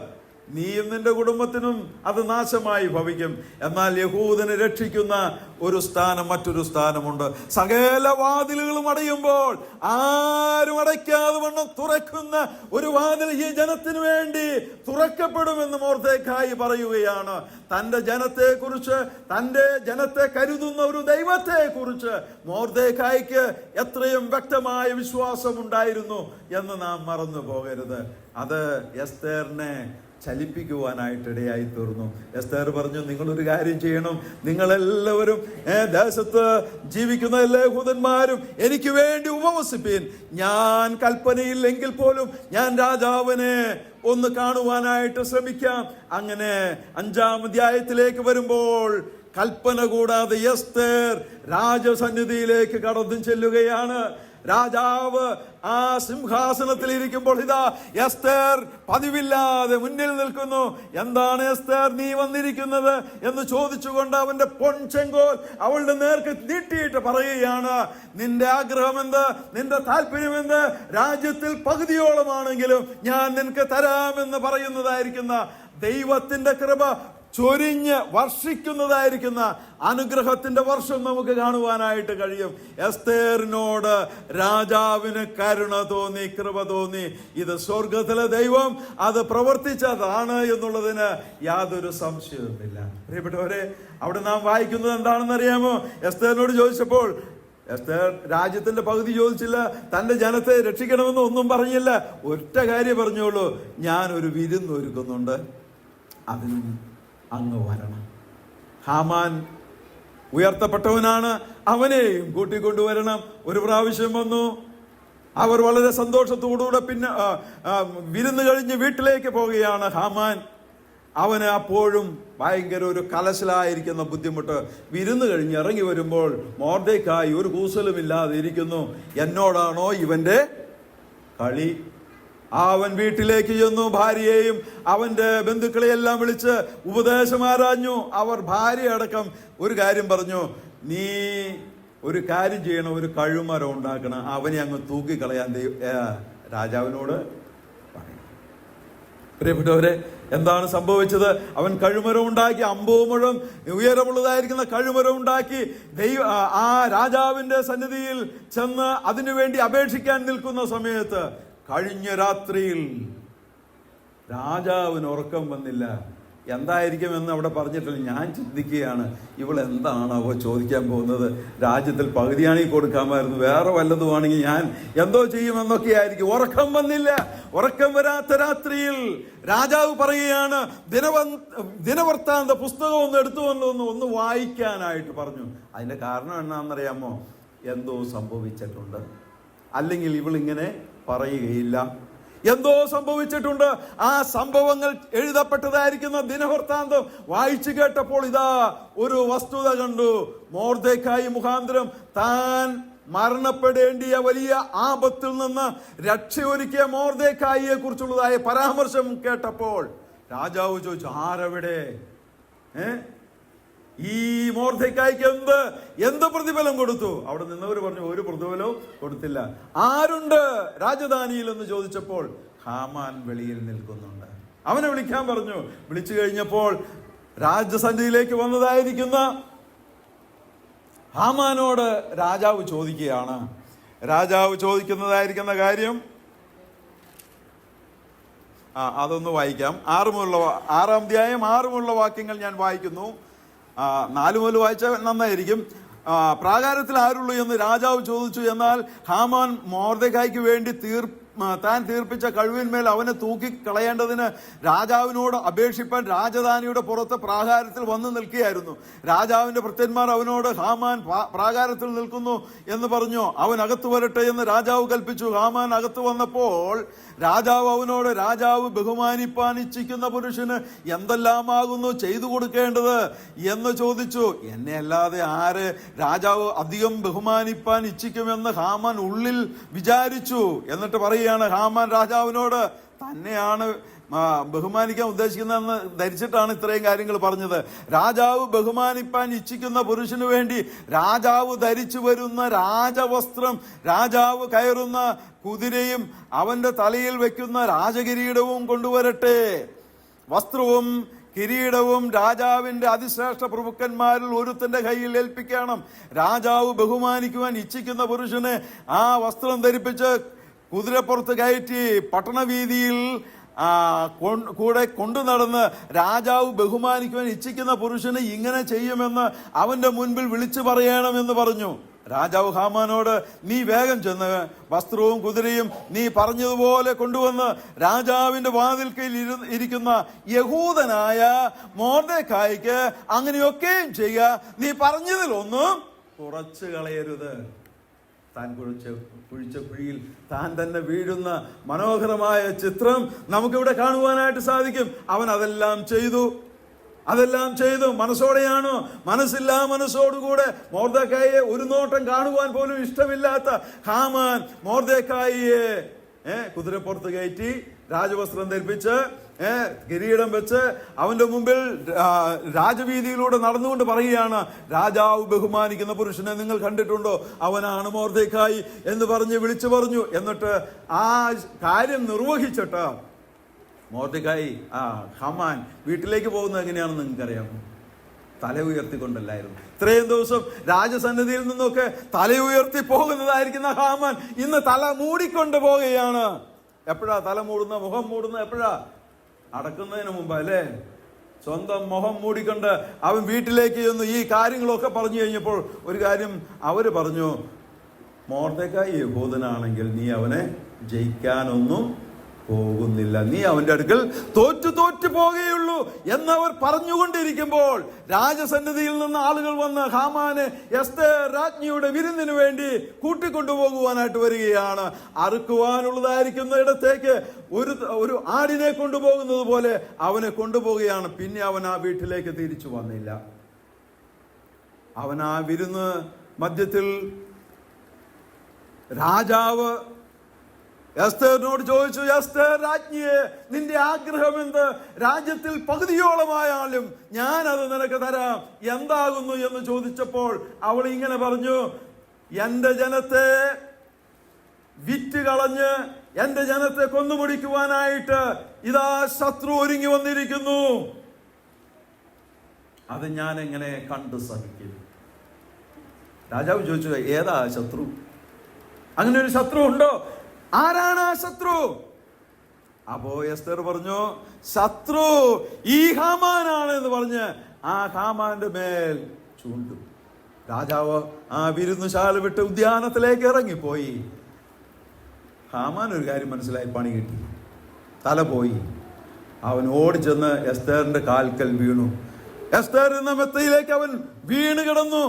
നീയും നിന്റെ കുടുംബത്തിനും അത് നാശമായി ഭവിക്കും. എന്നാൽ യഹൂദനെ രക്ഷിക്കുന്ന ഒരു സ്ഥാനം, മറ്റൊരു സ്ഥാനമുണ്ട്. സകല വാതിലുകളും അടയുമ്പോൾ ആരും അടയ്ക്കാതെ വണ്ണം തുറക്കുന്ന ഒരു വാതിൽ ഈ ജനത്തിനു വേണ്ടി തുറക്കപ്പെടുമെന്ന് മൊർദെഖായി പറയുകയാണ്. തന്റെ ജനത്തെക്കുറിച്ച്, തന്റെ ജനത്തെ കരുതുന്ന ഒരു ദൈവത്തെക്കുറിച്ച് മൊർദെഖായിക്ക് എത്രയും വ്യക്തമായ വിശ്വാസമുണ്ടായിരുന്നു എന്ന് നാം മറന്നു പോകരുത്. അത് എസ്തേറിനെ ചലിപ്പിക്കുവാനായിട്ടിടയായി തീർന്നു. എസ്തേർ പറഞ്ഞു, നിങ്ങളൊരു കാര്യം ചെയ്യണം, നിങ്ങളെല്ലാവരും ദേശത്ത് ജീവിക്കുന്ന എല്ലാ യഹൂദന്മാരും എനിക്ക് വേണ്ടി ഉപവസിപ്പീൻ. ഞാൻ കൽപ്പനയില്ലെങ്കിൽ പോലും ഞാൻ രാജാവിനെ ഒന്ന് കാണുവാനായിട്ട് ശ്രമിക്കാം. അങ്ങനെ 5-ാം അധ്യായത്തിലേക്ക് വരുമ്പോൾ കൽപ്പന കൂടാതെ എസ്തേർ രാജസന്നിധിയിലേക്ക് കടന്നു ചെല്ലുകയാണ്. രാജാവ് ആ സിംഹാസനത്തിൽ ഇരിക്കുമ്പോൾ ഇതാ എസ്തേർ പതിവില്ലാതെ മുന്നിൽ നിൽക്കുന്നു. എന്താണ് എസ്തേർ നീ വന്നിരിക്കുന്നത് എന്ന് ചോദിച്ചുകൊണ്ട് അവന്റെ പൊൻചെങ്കോൽ അവളുടെ നേർക്ക് നീട്ടിയിട്ട് പറയുകയാണ്, നിന്റെ ആഗ്രഹം എന്ത്, നിന്റെ താല്പര്യം എന്ത്? രാജ്യത്തിൽ പകുതിയോളമാണെങ്കിലും ഞാൻ നിനക്ക് തരാമെന്ന് പറയുന്നതായിരിക്കുന്ന ദൈവത്തിന്റെ കൃപ ചൊരിഞ്ഞ് വർഷിക്കുന്നതായിരിക്കുന്ന അനുഗ്രഹത്തിന്റെ വർഷം നമുക്ക് കാണുവാനായിട്ട് കഴിയും. എസ്തേറിനോട് രാജാവിന് കരുണ തോന്നി, കൃപ തോന്നി. ഇത് സ്വർഗത്തിലെ ദൈവം അത് പ്രവർത്തിച്ചതാണ് എന്നുള്ളതിന് യാതൊരു സംശയവുമില്ല. പ്രിയപ്പെട്ടവരെ, അവിടെ നാം വായിക്കുന്നത് എന്താണെന്ന് അറിയാമോ? എസ്തേറിനോട് ചോദിച്ചപ്പോൾ എസ്തേർ രാജ്യത്തിന്റെ പകുതി ചോദിച്ചില്ല, തന്റെ ജനത്തെ രക്ഷിക്കണമെന്ന് ഒന്നും പറഞ്ഞില്ല. ഒറ്റ കാര്യം പറഞ്ഞോളൂ, ഞാൻ ഒരു വിരുന്ന് ഒരുക്കുന്നുണ്ട്, അതിന് അങ്ങ് വരണം. ഹാമാൻ ഉയർത്തപ്പെട്ടവനാണ്, അവനെയും കൂട്ടിക്കൊണ്ടുവരണം. ഒരു പ്രാവശ്യം വന്നു. അവർ വളരെ സന്തോഷത്തോടുകൂടെ പിന്നെ വിരുന്ന് കഴിഞ്ഞ് വീട്ടിലേക്ക് പോവുകയാണ് ഹാമാൻ. അവന് അപ്പോഴും ഭയങ്കര ഒരു കലശലായിരിക്കുന്ന ബുദ്ധിമുട്ട്. വിരുന്ന് കഴിഞ്ഞ് ഇറങ്ങി വരുമ്പോൾ മൊർദെഖായി ഒരു കൂസലുമില്ലാതെ ഇരിക്കുന്നു. എന്നോടാണോ ഇവന്റെ കളി? അവൻ വീട്ടിലേക്ക് ചെന്നു, ഭാര്യയെയും അവന്റെ ബന്ധുക്കളെയെല്ലാം വിളിച്ച് ഉപദേശം ആരാഞ്ഞു. അവർ ഭാര്യ അടക്കം ഒരു കാര്യം പറഞ്ഞു, നീ ഒരു കാര്യം ചെയ്യണം, ഒരു കഴുമരം ഉണ്ടാക്കണം, അവനെ അങ്ങ് തൂക്കിക്കളയാൻ രാജാവിനോട് പറയണം. പ്രിയപ്പെട്ടവരെ, എന്താണ് സംഭവിച്ചത്? അവൻ കഴുമരം ഉണ്ടാക്കി, 50 മുഴം ഉയരമുള്ളതായിരിക്കുന്ന കഴുമരം ഉണ്ടാക്കി ആ രാജാവിന്റെ സന്നിധിയിൽ ചെന്ന് അതിനുവേണ്ടി അപേക്ഷിക്കാൻ നിൽക്കുന്ന സമയത്ത് കഴിഞ്ഞ രാത്രിയിൽ രാജാവിന് ഉറക്കം വന്നില്ല. എന്തായിരിക്കും എന്ന് അവിടെ പറഞ്ഞിട്ടില്ല. ഞാൻ ചിന്തിക്കുകയാണ്, ഇവൾ എന്താണാവോ ചോദിക്കാൻ പോകുന്നത്? രാജ്യത്തിൽ പകുതിയാണെങ്കിൽ കൊടുക്കാമായിരുന്നു, വേറെ വല്ലതുമാണെങ്കിൽ ഞാൻ എന്തോ ചെയ്യുമെന്നൊക്കെ ആയിരിക്കും. ഉറക്കം വന്നില്ല. ഉറക്കം വരാത്ത രാത്രിയിൽ രാജാവ് പറയുകയാണ്, ദിനവൃത്താന്ത പുസ്തകം ഒന്ന് ഒന്ന് വായിക്കാനായിട്ട് പറഞ്ഞു. അതിന്റെ കാരണം എന്നാണെന്നറിയാമോ? എന്തോ സംഭവിച്ചിട്ടുണ്ട്, അല്ലെങ്കിൽ ഇവളിങ്ങനെ പറയുകയില്ല. എന്തോ സംഭവിച്ചിട്ടുണ്ട്. ആ സംഭവങ്ങൾ എഴുതപ്പെട്ടതായിരിക്കുന്ന ദിനവൃത്താന്തം വായിച്ചു കേട്ടപ്പോൾ ഇതാ ഒരു വസ്തുത കണ്ടു. മൊർദെഖായി മുഖാന്തരം താൻ മരണപ്പെടേണ്ടിയ വലിയ ആപത്തിൽ നിന്ന് രക്ഷയൊരുക്കിയ മൊർദെഖായിയെ കുറിച്ചുള്ളതായ പരാമർശം കേട്ടപ്പോൾ രാജാവ് ചോദിച്ചു, ആരവിടെ? ഈ മൊർദെഖായിക്ക് എന്ത് പ്രതിഫലം കൊടുത്തു? അവിടെ നിന്നവർ പറഞ്ഞു, ഒരു പ്രതിഫലവും കൊടുത്തില്ല. ആരുണ്ട് രാജധാനിയിൽ എന്ന് ചോദിച്ചപ്പോൾ ഹാമാൻ വെളിയിൽ നിൽക്കുന്നുണ്ട്. അവനെ വിളിക്കാൻ പറഞ്ഞു. വിളിച്ചു കഴിഞ്ഞപ്പോൾ രാജസന്നിധിയിലേക്ക് വന്നതായിരിക്കുന്ന ഹാമാനോട് രാജാവ് ചോദിക്കുകയാണ്. രാജാവ് ചോദിക്കുന്നതായിരിക്കുന്ന കാര്യം അതൊന്ന് വായിക്കാം. 6 അധ്യായം 6 മുതലുള്ള വാക്യങ്ങൾ ഞാൻ വായിക്കുന്നു. 4 മുതൽ വായിച്ചാൽ നന്നായിരിക്കും. പ്രാകാരത്തിൽ ആരുള്ളൂ എന്ന് രാജാവ് ചോദിച്ചു. എന്നാൽ ഹാമാൻ മൊർദെഖായിക്ക് വേണ്ടി താൻ തീർപ്പിച്ച കഴിവിന്മേൽ അവനെ തൂക്കിക്കളയേണ്ടതിന് രാജാവിനോട് അപേക്ഷിപ്പാൻ രാജധാനിയുടെ പുറത്ത് പ്രാകാരത്തിൽ വന്നു നിൽക്കുകയായിരുന്നു. രാജാവിന്റെ ഭൃത്യന്മാർ അവനോട് ഹാമാൻ പ്രാകാരത്തിൽ നിൽക്കുന്നു എന്ന് പറഞ്ഞു. അവൻ അകത്ത് വരട്ടെ എന്ന് രാജാവ് കൽപ്പിച്ചു. ഹാമാൻ അകത്ത് വന്നപ്പോൾ രാജാവ് അവനോട്, രാജാവ് ബഹുമാനിപ്പാൻ ഇച്ഛിക്കുന്ന പുരുഷന് എന്തെല്ലാമാകുന്നു ചെയ്തു കൊടുക്കേണ്ടത് എന്ന് ചോദിച്ചു. എന്നെ അല്ലാതെ ആര് രാജാവ് അധികം ബഹുമാനിപ്പാൻ ഇച്ഛിക്കുമെന്ന് ഹാമാൻ ഉള്ളിൽ വിചാരിച്ചു. എന്നിട്ട് പറയുകയാണ്, ഹാമാൻ രാജാവിനോട് തന്നെയാണ് ബഹുമാനിക്കാൻ ഉദ്ദേശിക്കുന്നതെന്ന് ധരിച്ചിട്ടാണ് ഇത്രയും കാര്യങ്ങൾ പറഞ്ഞത്. രാജാവ് ബഹുമാനിപ്പാൻ ഇച്ഛിക്കുന്ന പുരുഷന് വേണ്ടി രാജാവ് ധരിച്ചു വരുന്ന രാജവസ്ത്രം, രാജാവ് കയറുന്ന കുതിരയും അവന്റെ തലയിൽ വെക്കുന്ന രാജകിരീടവും കൊണ്ടുവരട്ടെ. വസ്ത്രവും കിരീടവും രാജാവിന്റെ അതിശ്രേഷ്ഠ പ്രഭുക്കന്മാരിൽ ഒരുത്തന്റെ കയ്യിൽ ഏൽപ്പിക്കണം. രാജാവ് ബഹുമാനിക്കുവാൻ ഇച്ഛിക്കുന്ന പുരുഷന് ആ വസ്ത്രം ധരിപ്പിച്ച് കുതിരപ്പുറത്ത് കയറ്റി പട്ടണവീതിയിൽ കൂടെ കൊണ്ടു നടന്ന് രാജാവ് ബഹുമാനിക്കുവാൻ ഇച്ഛിക്കുന്ന പുരുഷന് ഇങ്ങനെ ചെയ്യുമെന്ന് അവന്റെ മുൻപിൽ വിളിച്ചു പറയണമെന്ന് പറഞ്ഞു. രാജാവ് ഹാമാനോട്, നീ വേഗം ചെന്ന് വസ്ത്രവും കുതിരയും നീ പറഞ്ഞതുപോലെ കൊണ്ടുവന്ന് രാജാവിന്റെ വാതിൽക്കൽ ഇരിക്കുന്ന യഹൂദനായ മൊർദെഖായിക്ക് അങ്ങനെയൊക്കെയും ചെയ്യുക. നീ പറഞ്ഞതിലൊന്നും കുറച്ചു കളയരുത്. താൻ കുഴിച്ച കുഴിയിൽ താൻ തന്നെ വീഴുന്ന മനോഹരമായ ചിത്രം നമുക്കിവിടെ കാണുവാനായിട്ട് സാധിക്കും. അവൻ അതെല്ലാം ചെയ്തു. മനസ്സോടെയാണോ? മനസ്സില്ലാ മനസ്സോടുകൂടെ മൊർദെഖായിയെ ഒരു നോട്ടം കാണുവാൻ പോലും ഇഷ്ടമില്ലാത്ത ഹാമാൻ മൊർദെഖായിയെ കുതിരപ്പുറത്ത് കയറ്റി രാജവസ്ത്രം ധരിപ്പിച്ച് കിരീടം വെച്ച് അവന്റെ മുമ്പിൽ രാജവീതിയിലൂടെ നടന്നുകൊണ്ട് പറയുകയാണ്, രാജാവ് ബഹുമാനിക്കുന്ന പുരുഷനെ നിങ്ങൾ കണ്ടിട്ടുണ്ടോ? അവനാണ് മൊർദെഖായി എന്ന് പറഞ്ഞ് വിളിച്ചു പറഞ്ഞു. എന്നിട്ട് ആ കാര്യം നിർവഹിച്ചിട്ട് മൊർദെഖായി ഹാമാൻ വീട്ടിലേക്ക് പോകുന്നത് എങ്ങനെയാണെന്ന് നിങ്ങൾക്കറിയാമോ? തല ഉയർത്തിക്കൊണ്ടല്ലായിരുന്നു. ഇത്രയും ദിവസം രാജസന്നിധിയിൽ നിന്നൊക്കെ തല ഉയർത്തി പോകുന്നതായിരിക്കുന്ന ഹാമാൻ ഇന്ന് തല മൂടിക്കൊണ്ട് പോകുകയാണ്. എപ്പോഴാ തല മൂടുന്ന, മുഖം മൂടുന്ന? എപ്പോഴാ? അടക്കുന്നതിന് മുമ്പ് അല്ലേ? സ്വന്തം മുഖം മൂടിക്കൊണ്ട് അവൻ വീട്ടിലേക്ക് ചെന്നു. ഈ കാര്യങ്ങളൊക്കെ പറഞ്ഞു കഴിഞ്ഞപ്പോൾ ഒരു കാര്യം അവര് പറഞ്ഞു, മൊർദെഖായി യഹൂദനാണെങ്കിൽ നീ അവനെ ജയിക്കാനൊന്നും പോകുന്നില്ല, നീ അവന്റെ അടുക്കൽ തോറ്റു പോകുകയുള്ളൂ എന്നവർ പറഞ്ഞുകൊണ്ടിരിക്കുമ്പോൾ രാജസന്നിധിയിൽ നിന്ന് ആളുകൾ വന്ന് ഹാമാനെ എസ്തേർ രാജ്ഞിയുടെ വിരുന്നിന് വേണ്ടി കൂട്ടിക്കൊണ്ടുപോകുവാനായിട്ട് വരികയാണ്. അറുക്കുവാനുള്ളതായിരിക്കുന്ന ഇടത്തേക്ക് ഒരു ആടിനെ കൊണ്ടുപോകുന്നത് പോലെ അവനെ കൊണ്ടുപോവുകയാണ്. പിന്നെ അവൻ ആ വീട്ടിലേക്ക് തിരിച്ചു വന്നില്ല. അവൻ ആ വിരുന്ന് മധ്യത്തിൽ രാജാവ് എസ്തേറിനോട് ചോദിച്ചു, എസ്തേർ രാജ്ഞിയെ, നിന്റെ ആഗ്രഹം എന്ത്? രാജ്യത്തിൽ പകുതിയോളമായാലും ഞാൻ അത് നിനക്ക് തരാം, എന്താകുന്നു എന്ന് ചോദിച്ചപ്പോൾ അവൾ ഇങ്ങനെ പറഞ്ഞു, എന്റെ ജനത്തെ വിറ്റുകളഞ്ഞ് എന്റെ ജനത്തെ കൊന്നുമുടിക്കുവാനായിട്ട് ഇതാ ശത്രു ഒരുങ്ങി വന്നിരിക്കുന്നു. അത് ഞാൻ എങ്ങനെ കണ്ടു സഹിക്കും? രാജാവ് ചോദിച്ചു, ഏതാ ശത്രു? അങ്ങനെ ഒരു ശത്രു ഉണ്ടോ? ആരാണ് ആ ശത്രു? അപ്പോ എസ്തേർ പറഞ്ഞു, ശത്രു ഈ ഹാമാനാണ് എന്ന് പറഞ്ഞ് ആ ഹാമാന്റെ മേൽ ചൂണ്ടു. രാജാവ് ആ വിരുന്നുശാല വിട്ട് ഉദ്യാനത്തിലേക്ക് ഇറങ്ങിപ്പോയി. ഹാമാൻ ഒരു കാര്യം മനസ്സിലായി, പണി കിട്ടി, തല പോയി. അവൻ ഓടിച്ചെന്ന് എസ്തേറിന്റെ കാൽക്കൽ വീണു. എസ്തേർ എന്ന മെത്തയിലേക്ക് അവൻ വീണ് കിടന്നു.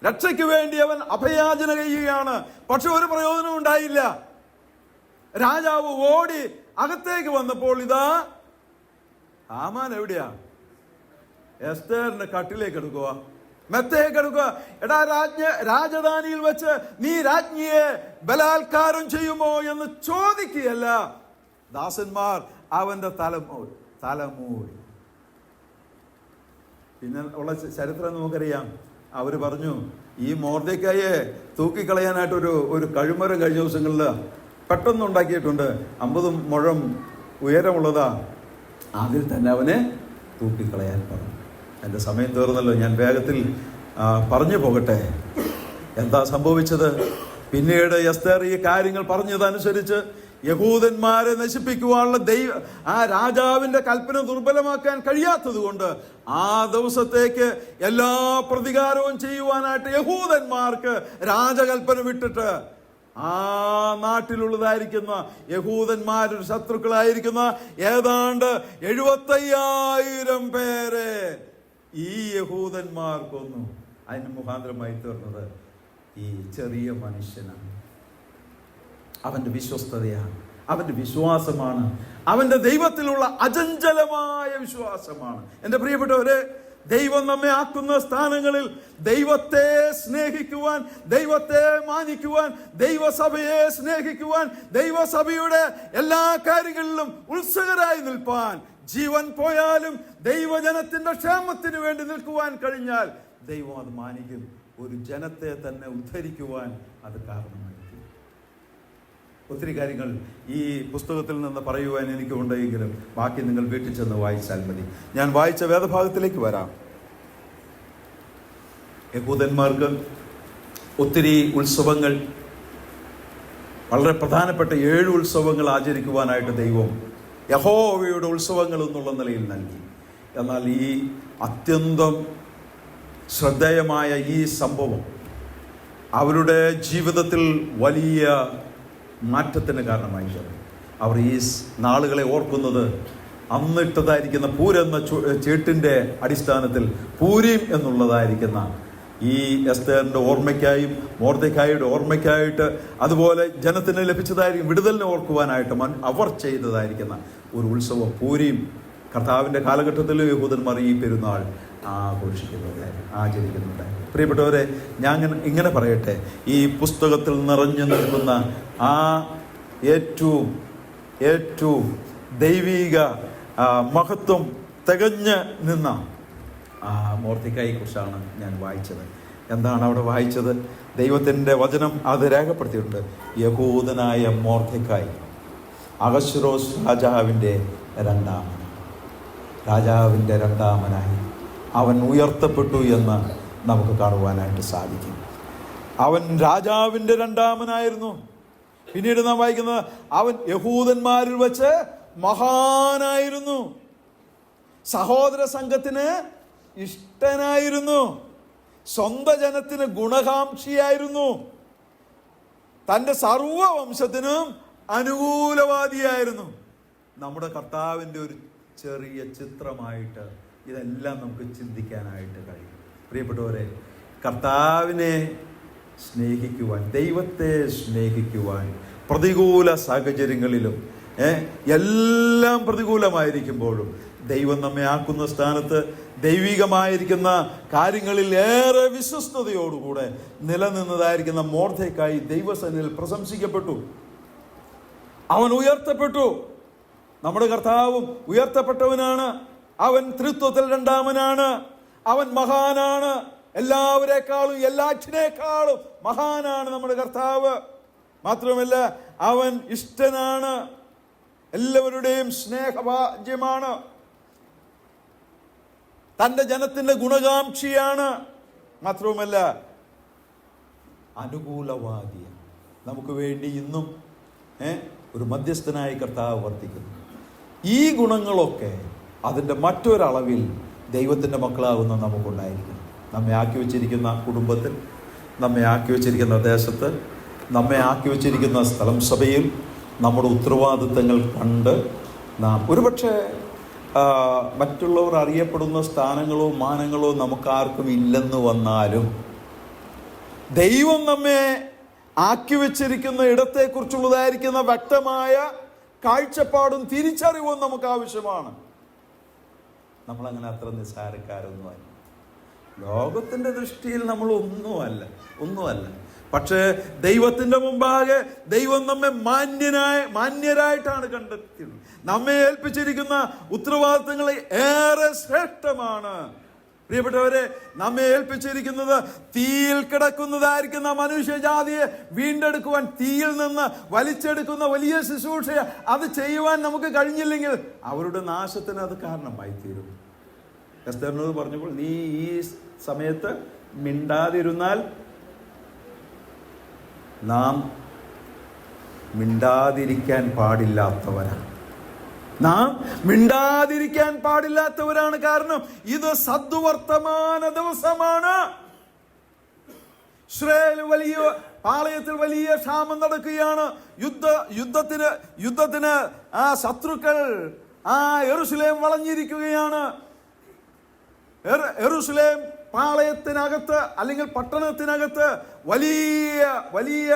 രക്ഷയ്ക്ക് വേണ്ടി അവൻ അഭയാചന ചെയ്യുകയാണ്. പക്ഷെ ഒരു പ്രയോജനം ഉണ്ടായില്ല. രാജാവ് ഓടി അകത്തേക്ക് വന്നപ്പോൾ ഇതാ ഹാമാൻ എവിടെയാ? എസ്തേറിന്റെ കട്ടിലേക്ക് എടുക്കുക, മെത്തയിലേക്ക് എടുക്കുക. എടാ രാജധാനിയിൽ വെച്ച് നീ രാജ്ഞിയെ ബലാത്കാരം ചെയ്യുമോ എന്ന് ചോദിക്കുകയല്ല, ദാസന്മാർ അവന്റെ തലമൂടി. പിന്നെ ഉള്ള ചരിത്രം നമുക്കറിയാം. അവര് പറഞ്ഞു, ഈ മൊർദെഖായിയെ തൂക്കിക്കളയാനായിട്ട് ഒരു കഴുമരം കഴിഞ്ഞ ദിവസങ്ങളിൽ പെട്ടെന്ന് ഉണ്ടാക്കിയിട്ടുണ്ട്. 50 മുഴം ഉയരമുള്ളതാ. അതിൽ തന്നെ അവനെ തൂക്കിക്കളയാൻ പറഞ്ഞു. എൻ്റെ സമയം തീർന്നല്ലോ, ഞാൻ വേഗത്തിൽ പറഞ്ഞു പോകട്ടെ. എന്താ സംഭവിച്ചത്? പിന്നീട് എസ്തേർ ഈ കാര്യങ്ങൾ പറഞ്ഞതനുസരിച്ച് യഹൂദന്മാരെ നശിപ്പിക്കുവാനുള്ള ആ രാജാവിന്റെ കൽപ്പന ദുർബലമാക്കാൻ കഴിയാത്തത് കൊണ്ട് ആ ദിവസത്തേക്ക് എല്ലാ പ്രതികാരവും ചെയ്യുവാനായിട്ട് യഹൂദന്മാർക്ക് രാജകൽപ്പന വിട്ടിട്ട് ആ നാട്ടിലുള്ളതായിരിക്കുന്ന യഹൂദന്മാരുടെ ശത്രുക്കളായിരിക്കുന്ന ഏതാണ്ട് 75,000 പേരെ ഈ യഹൂദന്മാർ കൊന്നു. അതിന് മുഖാന്തരമായി തീർന്നത് ഈ ചെറിയ മനുഷ്യനാണ്. അവന്റെ വിശ്വസ്തതയാണ്, അവന്റെ വിശ്വാസമാണ്, അവന്റെ ദൈവത്തിലുള്ള അചഞ്ചലമായ വിശ്വാസമാണ്. എൻ്റെ പ്രിയപ്പെട്ടവരെ, ദൈവം നമ്മെ ആക്കുന്ന സ്ഥാനങ്ങളിൽ ദൈവത്തെ സ്നേഹിക്കുവാൻ, ദൈവത്തെ മാനിക്കുവാൻ, ദൈവസഭയെ സ്നേഹിക്കുവാൻ, ദൈവസഭയുടെ എല്ലാ കാര്യങ്ങളിലും ഉത്സുകരായി നിൽപ്പാൻ, ജീവൻ പോയാലും ദൈവജനത്തിന്റെ ക്ഷേമത്തിന് വേണ്ടി നിൽക്കുവാൻ കഴിഞ്ഞാൽ ദൈവം അത് മാനിക്കും. ഒരു ജനത്തെ തന്നെ ഉദ്ധരിക്കുവാൻ അത് കാരണമായി. ഒത്തിരി കാര്യങ്ങൾ ഈ പുസ്തകത്തിൽ നിന്ന് പറയുവാൻ എനിക്കുണ്ടെങ്കിലും ബാക്കി നിങ്ങൾ വീട്ടിൽ ചെന്ന് വായിച്ചാൽ മതി. ഞാൻ വായിച്ച വേദഭാഗത്തിലേക്ക് വരാം. യഹൂദന്മാർക്ക് ഒത്തിരി ഉത്സവങ്ങൾ, വളരെ പ്രധാനപ്പെട്ട 7 ഉത്സവങ്ങൾ ആചരിക്കുവാനായിട്ട് ദൈവം യഹോവയുടെ ഉത്സവങ്ങൾ എന്നുള്ള നിലയിൽ നൽകി. എന്നാൽ ഈ അത്യന്തം ശ്രദ്ധേയമായ ഈ സംഭവം അവരുടെ ജീവിതത്തിൽ വലിയ മാറ്റത്തിന് കാരണമായി തീർന്നു. അവർ ഈ നാളുകളെ ഓർക്കുന്നത് അന്നിട്ടതായിരിക്കുന്ന പൂരെന്ന ചീട്ടിൻ്റെ അടിസ്ഥാനത്തിൽ പൂരീം എന്നുള്ളതായിരിക്കുന്ന ഈ എസ്തേറിൻ്റെ ഓർമ്മയ്ക്കായും മൊർദെഖായിയുടെ ഓർമ്മയ്ക്കായിട്ട്, അതുപോലെ ജനത്തിന് ലഭിച്ചതായിരിക്കും വിടുതലിനെ ഓർക്കുവാനായിട്ട് അവർ ചെയ്തതായിരിക്കുന്ന ഒരു ഉത്സവം പൂരീം. കർത്താവിൻ്റെ കാലഘട്ടത്തിൽ യഹൂദന്മാർ ഈ പെരുന്നാൾ ആചരിക്കുന്നുണ്ട്. പ്രിയപ്പെട്ടവരെ, ഞാൻ ഇങ്ങനെ പറയട്ടെ, ഈ പുസ്തകത്തിൽ നിറഞ്ഞു നിൽക്കുന്ന ആ ഏറ്റവും ദൈവിക മഹത്വം തികഞ്ഞ് നിന്ന ആ മൊർദെഖായിയെ കുറിച്ചാണ് ഞാൻ വായിച്ചത്. എന്താണ് അവിടെ വായിച്ചത്? ദൈവത്തിൻ്റെ വചനം അത് രേഖപ്പെടുത്തിയിട്ടുണ്ട്. യഹൂദനായ മൊർദെഖായി അഹശ്വേരോസ് രാജാവിൻ്റെ രണ്ടാമനായി അവൻ ഉയർത്തപ്പെട്ടു എന്ന് നമുക്ക് കാണുവാനായിട്ട് സാധിക്കും. അവൻ രാജാവിൻ്റെ രണ്ടാമനായിരുന്നു. പിന്നീട് നാം വായിക്കുന്നത് അവൻ യഹൂദന്മാരിൽ വെച്ച് മഹാനായിരുന്നു, സഹോദര സംഘത്തിന് ഇഷ്ടനായിരുന്നു, സ്വന്തം ജനത്തിന് ഗുണകാംക്ഷിയായിരുന്നു, തൻ്റെ സർവവംശത്തിനും അനുകൂലവാദിയായിരുന്നു. നമ്മുടെ കർത്താവിൻ്റെ ഒരു ചെറിയ ചിത്രമായിട്ട് ഇതെല്ലാം നമുക്ക് ചിന്തിക്കാനായിട്ട് കഴിയും. പ്രിയപ്പെട്ടവരെ, കർത്താവിനെ സ്നേഹിക്കുവാൻ, ദൈവത്തെ സ്നേഹിക്കുവാൻ, പ്രതികൂല സാഹചര്യങ്ങളിലും എല്ലാം പ്രതികൂലമായിരിക്കുമ്പോഴും ദൈവം നമ്മെ ആക്കുന്ന സ്ഥാനത്ത് ദൈവികമായിരിക്കുന്ന കാര്യങ്ങളിൽ ഏറെ വിശ്വസ്തയോടുകൂടെ നിലനിന്നതായിരിക്കുന്ന മൊർദെഖായി ദൈവസന്നിധിയിൽ പ്രശംസിക്കപ്പെട്ടു. അവൻ ഉയർത്തപ്പെട്ടു. നമ്മുടെ കർത്താവും ഉയർത്തപ്പെട്ടവനാണ്. അവൻ ത്രിത്വത്തിൽ രണ്ടാമനാണ്. അവൻ മഹാനാണ്. എല്ലാവരെക്കാളും എല്ലാറ്റിനേക്കാളും മഹാനാണ് നമ്മുടെ കർത്താവ്. മാത്രമല്ല, അവൻ ഇഷ്ടനാണ്, എല്ലാവരുടെയും സ്നേഹഭാജ്യമാണ്, തൻ്റെ ജനത്തിന്റെ ഗുണകാംക്ഷിയാണ്. മാത്രവുമല്ല, അനുകൂലവാദിയാണ്. നമുക്ക് വേണ്ടി ഇന്നും ഒരു മധ്യസ്ഥനായി കർത്താവ് വർത്തിക്കുന്നു. ഈ ഗുണങ്ങളൊക്കെ അതിൻ്റെ മറ്റൊരളവിൽ ദൈവത്തിൻ്റെ മക്കളാകുന്ന നമുക്കുണ്ടായിരിക്കണം. നമ്മെ ആക്കി വച്ചിരിക്കുന്ന കുടുംബത്തിൽ, നമ്മെ ആക്കി വച്ചിരിക്കുന്ന ദേശത്ത്, നമ്മെ ആക്കി വച്ചിരിക്കുന്ന സ്ഥലം സഭയിൽ നമ്മുടെ ഉത്തരവാദിത്തങ്ങൾ കണ്ട് നാം ഒരുപക്ഷെ മറ്റുള്ളവർ അറിയപ്പെടുന്ന സ്ഥാനങ്ങളോ മാനങ്ങളോ നമുക്കാർക്കും ഇല്ലെന്ന് വന്നാലും ദൈവം നമ്മെ ആക്കി വച്ചിരിക്കുന്ന ഇടത്തെക്കുറിച്ചുള്ളതായിരിക്കുന്ന വ്യക്തമായ കാഴ്ചപ്പാടും തിരിച്ചറിവും നമുക്ക് ആവശ്യമാണ്. നമ്മളങ്ങനെ അത്ര നിസ്സാരക്കാരൊന്നുമല്ല. ലോകത്തിൻ്റെ ദൃഷ്ടിയിൽ നമ്മൾ ഒന്നുമല്ല. പക്ഷേ ദൈവത്തിൻ്റെ മുമ്പാകെ ദൈവം നമ്മെ മാന്യരായിട്ടാണ് കണ്ടെത്തിയത്. നമ്മെ ഏൽപ്പിച്ചിരിക്കുന്ന ഉത്തരവാദിത്തങ്ങൾ ഏറെ ശ്രേഷ്ഠമാണ്. പ്രിയപ്പെട്ടവരെ, നമ്മെ ഏൽപ്പിച്ചിരിക്കുന്നത് തീയിൽ കിടക്കുന്നതായിരിക്കുന്ന മനുഷ്യജാതിയെ വീണ്ടെടുക്കുവാൻ, തീയിൽ നിന്ന് വലിച്ചെടുക്കുന്ന വലിയ ശുശ്രൂഷയെ അത് ചെയ്യുവാൻ നമുക്ക് കഴിഞ്ഞില്ലെങ്കിൽ അവരുടെ നാശത്തിന് അത് കാരണമായി തീരും. എസ്തേറിനോട് പറഞ്ഞപ്പോൾ, നീ ഈ സമയത്ത് മിണ്ടാതിരുന്നാൽ നാം മിണ്ടാതിരിക്കാൻ പാടില്ലാത്തവരാണ്. നാം മിണ്ടാതിരിക്കാൻ പാടില്ലാത്തവരാണ്. കാരണം ഇത് സദ്വർത്തമാന ദിവസമാണ്. ഇസ്രായേൽ വലിയ പാളയത്തിൽ വലിയ ക്ഷാമം നടക്കുകയാണ്. യുദ്ധത്തിന് ആ ശത്രുക്കൾ യെരൂശലേം വളഞ്ഞിരിക്കുകയാണ്. യെരൂശലേം പാളയത്തിനകത്ത് അല്ലെങ്കിൽ പട്ടണത്തിനകത്ത് വലിയ വലിയ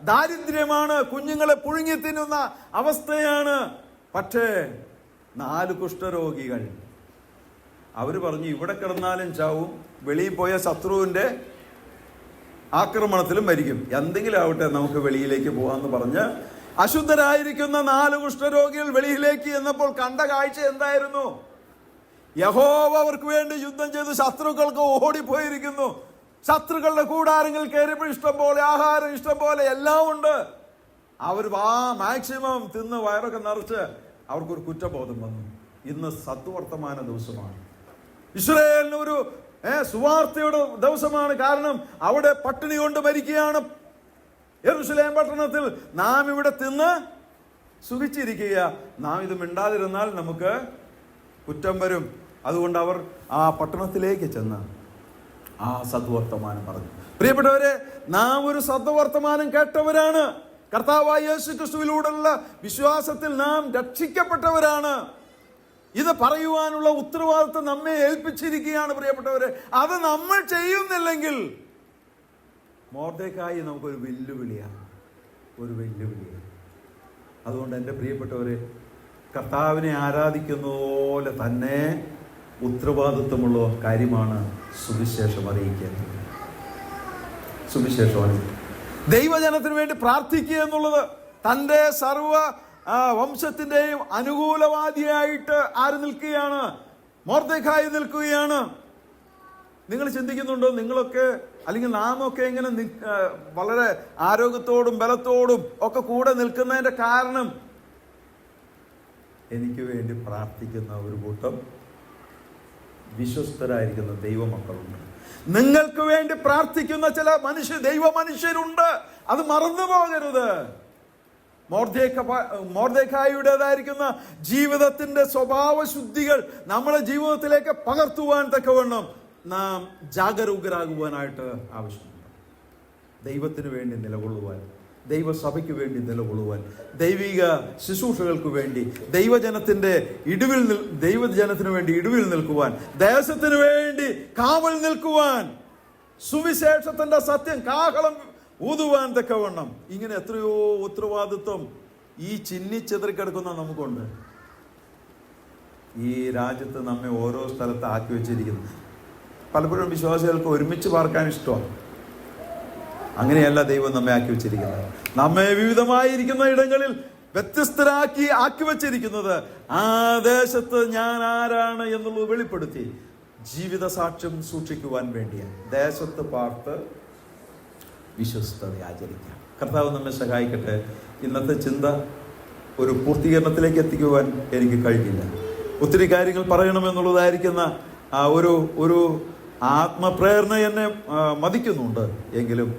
ദാരിദ്ര്യമാണ്. കുഞ്ഞുങ്ങളെ പുഴുങ്ങി തിന്നുന്ന അവസ്ഥയാണ്. പക്ഷേ 4 കുഷ്ഠരോഗികൾ അവര് പറഞ്ഞു, ഇവിടെ കിടന്നാലും ചാവും, വെളിയിൽ പോയ ശത്രുവിന്റെ ആക്രമണത്തിലും മരിക്കും, എന്തെങ്കിലും ആവട്ടെ നമുക്ക് വെളിയിലേക്ക് പോകാമെന്ന് പറഞ്ഞ് അശുദ്ധരായിരിക്കുന്ന 4 കുഷ്ഠരോഗികൾ വെളിയിലേക്ക് എന്നപ്പോൾ കണ്ട കാഴ്ച എന്തായിരുന്നു? യഹോവ അവർക്ക് വേണ്ടി യുദ്ധം ചെയ്ത് ശത്രുക്കൾക്ക് ഓടിപ്പോയിരിക്കുന്നു. ശത്രുക്കളുടെ കൂടാരങ്ങൾ കയറിയപ്പോൾ ഇഷ്ടം പോലെ ആഹാരം, ഇഷ്ടം പോലെ എല്ലാം ഉണ്ട്. അവർ മാക്സിമം തിന്ന് വയറൊക്കെ നിറച്ച് അവർക്കൊരു കുറ്റബോധം വന്നു. ഇന്ന് സദ്വർത്തമാന ദിവസമാണ്. ഇസ്രായേലിന് ഒരു സുവാർത്തയുടെ ദിവസമാണ്. കാരണം അവിടെ പട്ടിണി കൊണ്ട് മരിക്കുകയാണ്. യെരൂശലേം പട്ടണത്തിൽ നാം ഇവിടെ തിന്ന് സുഖിച്ചിരിക്കുക. നാം ഇത് മിണ്ടാതിരുന്നാൽ നമുക്ക് കുറ്റം വരും. അതുകൊണ്ട് അവർ ആ പട്ടണത്തിലേക്ക് ചെന്ന് ആ സദ്വർത്തമാനം പറഞ്ഞു. പ്രിയപ്പെട്ടവരെ, നാം ഒരു സദ്വർത്തമാനം കേട്ടവരാണ്. കർത്താവായ യേശു ക്രിസ്തുവിലൂടെയുള്ള വിശ്വാസത്തിൽ നാം രക്ഷിക്കപ്പെട്ടവരാണ്. ഇത് പറയുവാനുള്ള ഉത്തരവാദിത്വം നമ്മെ ഏൽപ്പിച്ചിരിക്കുകയാണ്. പ്രിയപ്പെട്ടവരെ, അത് നമ്മൾ ചെയ്യുന്നില്ലെങ്കിൽ മൊർദെഖായി നമുക്കൊരു വെല്ലുവിളിയാണ്, ഒരു വെല്ലുവിളിയാണ്. അതുകൊണ്ട് എൻ്റെ പ്രിയപ്പെട്ടവരെ, കർത്താവിനെ ആരാധിക്കുന്ന പോലെ തന്നെ ഉത്തരവാദിത്വമുള്ള കാര്യമാണ് സുവിശേഷം അറിയിക്കുന്നത്. സുവിശേഷം അറിയിക്കുക, ദൈവജനത്തിന് വേണ്ടി പ്രാർത്ഥിക്കുക എന്നുള്ളത് തൻ്റെ സർവ വംശത്തിൻ്റെയും അനുകൂലവാദിയായിട്ട് ആര് നിൽക്കുകയാണ്? മൊർദെഖായി നിൽക്കുകയാണ്. നിങ്ങൾ ചിന്തിക്കുന്നുണ്ടോ? നിങ്ങളൊക്കെ അല്ലെങ്കിൽ നാമൊക്കെ ഇങ്ങനെ വളരെ ആരോഗ്യത്തോടും ബലത്തോടും ഒക്കെ കൂടെ നിൽക്കുന്നതിൻ്റെ കാരണം എനിക്ക് വേണ്ടി പ്രാർത്ഥിക്കുന്ന ഒരു കൂട്ടം വിശ്വസ്തരായിരിക്കുന്ന ദൈവമക്കളുണ്ട്. നിങ്ങൾക്ക് വേണ്ടി പ്രാർത്ഥിക്കുന്ന ചില ദൈവ മനുഷ്യരുണ്ട്. അത് മറന്നു പോകരുത്. മൊർദെഖായിയുടേതായിരിക്കുന്ന ജീവിതത്തിന്റെ സ്വഭാവ ശുദ്ധികൾ നമ്മളെ ജീവിതത്തിലേക്ക് പകർത്തുവാൻ തക്കവണ്ണം നാം ജാഗരൂകരാകുവാനായിട്ട് ആവശ്യമുണ്ട്. ദൈവത്തിന് വേണ്ടി നിലകൊള്ളുവാൻ, ദൈവസഭയ്ക്ക് വേണ്ടി നിലകൊള്ളുവാൻ, ദൈവിക ശുശ്രൂഷകൾക്ക് വേണ്ടി, ദൈവജനത്തിന് വേണ്ടി ഇടിവിൽ നിൽക്കുവാൻ, ദേശത്തിന് വേണ്ടി കാവൽ നിൽക്കുവാൻ, സുവിശേഷത്തിന്റെ സത്യം കാഹളം ഊതുവാൻ തക്കവണ്ണം ഇങ്ങനെ എത്രയോ ഉത്തരവാദിത്വം ഈ ചിന്നിച്ചെതറിക്കിടക്കുന്ന നമുക്കുണ്ട്. ഈ രാജ്യത്ത് നമ്മെ ഓരോ സ്ഥലത്ത് ആക്കി വെച്ചിരിക്കുന്നു. പലപ്പോഴും വിശ്വാസികൾക്ക് ഒരുമിച്ച് പാർക്കാൻ ഇഷ്ടമാണ്. അങ്ങനെയല്ല ദൈവം നമ്മെ ആക്കി വെച്ചിരിക്കുന്നത്. നമ്മെ വിവിധമായിരിക്കുന്ന ഇടങ്ങളിൽ വ്യത്യസ്തരാക്കി ആക്കി വെച്ചിരിക്കുന്നത് ആ ദേശത്ത് ഞാൻ ആരാണ് എന്നുള്ളത് വെളിപ്പെടുത്തി ജീവിത സാക്ഷ്യം സൂക്ഷിക്കുവാൻ വേണ്ടിയാണ്. ദേശത്ത് പാർത്ത് വിശ്വസ്തത ആചരിക്കാം. കർത്താവ് നമ്മെ സഹായിക്കട്ടെ. ഇന്നത്തെ ചിന്ത ഒരു പൂർത്തീകരണത്തിലേക്ക് എത്തിക്കുവാൻ എനിക്ക് കഴിഞ്ഞില്ല. ഒത്തിരി കാര്യങ്ങൾ പറയണമെന്നുള്ളതായിരിക്കുന്ന ഒരു ആത്മപ്രേരണ എന്നെ മതിക്കുന്നുണ്ട്. എങ്കിലും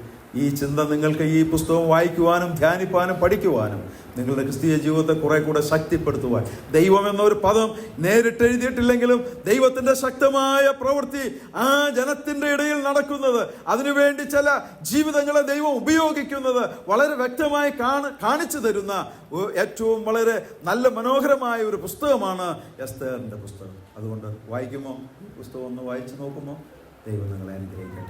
ഈ ചിന്ത നിങ്ങൾക്ക് ഈ പുസ്തകം വായിക്കുവാനും ധ്യാനിപ്പാനും പഠിക്കുവാനും നിങ്ങളുടെ ക്രിസ്തീയ ജീവിതത്തെ കുറെ കൂടെ ശക്തിപ്പെടുത്തുവാൻ, ദൈവം എന്നൊരു പദം നേരിട്ട് എഴുതിയിട്ടില്ലെങ്കിലും ദൈവത്തിന്റെ ശക്തമായ പ്രവൃത്തി ആ ജനത്തിന്റെ ഇടയിൽ നടക്കുന്നത്, അതിനുവേണ്ടി ചില ജീവിതങ്ങളെ ദൈവം ഉപയോഗിക്കുന്നത് വളരെ വ്യക്തമായി കാണിച്ചു തരുന്ന ഏറ്റവും വളരെ നല്ല മനോഹരമായ ഒരു പുസ്തകമാണ് എസ്തേറിന്റെ പുസ്തകം. അതുകൊണ്ട് വായിക്കുമോ? പുസ്തകം ഒന്ന് വായിച്ചു നോക്കുമോ? ദൈവം നിങ്ങളെ അനുഗ്രഹിക്കട്ടെ.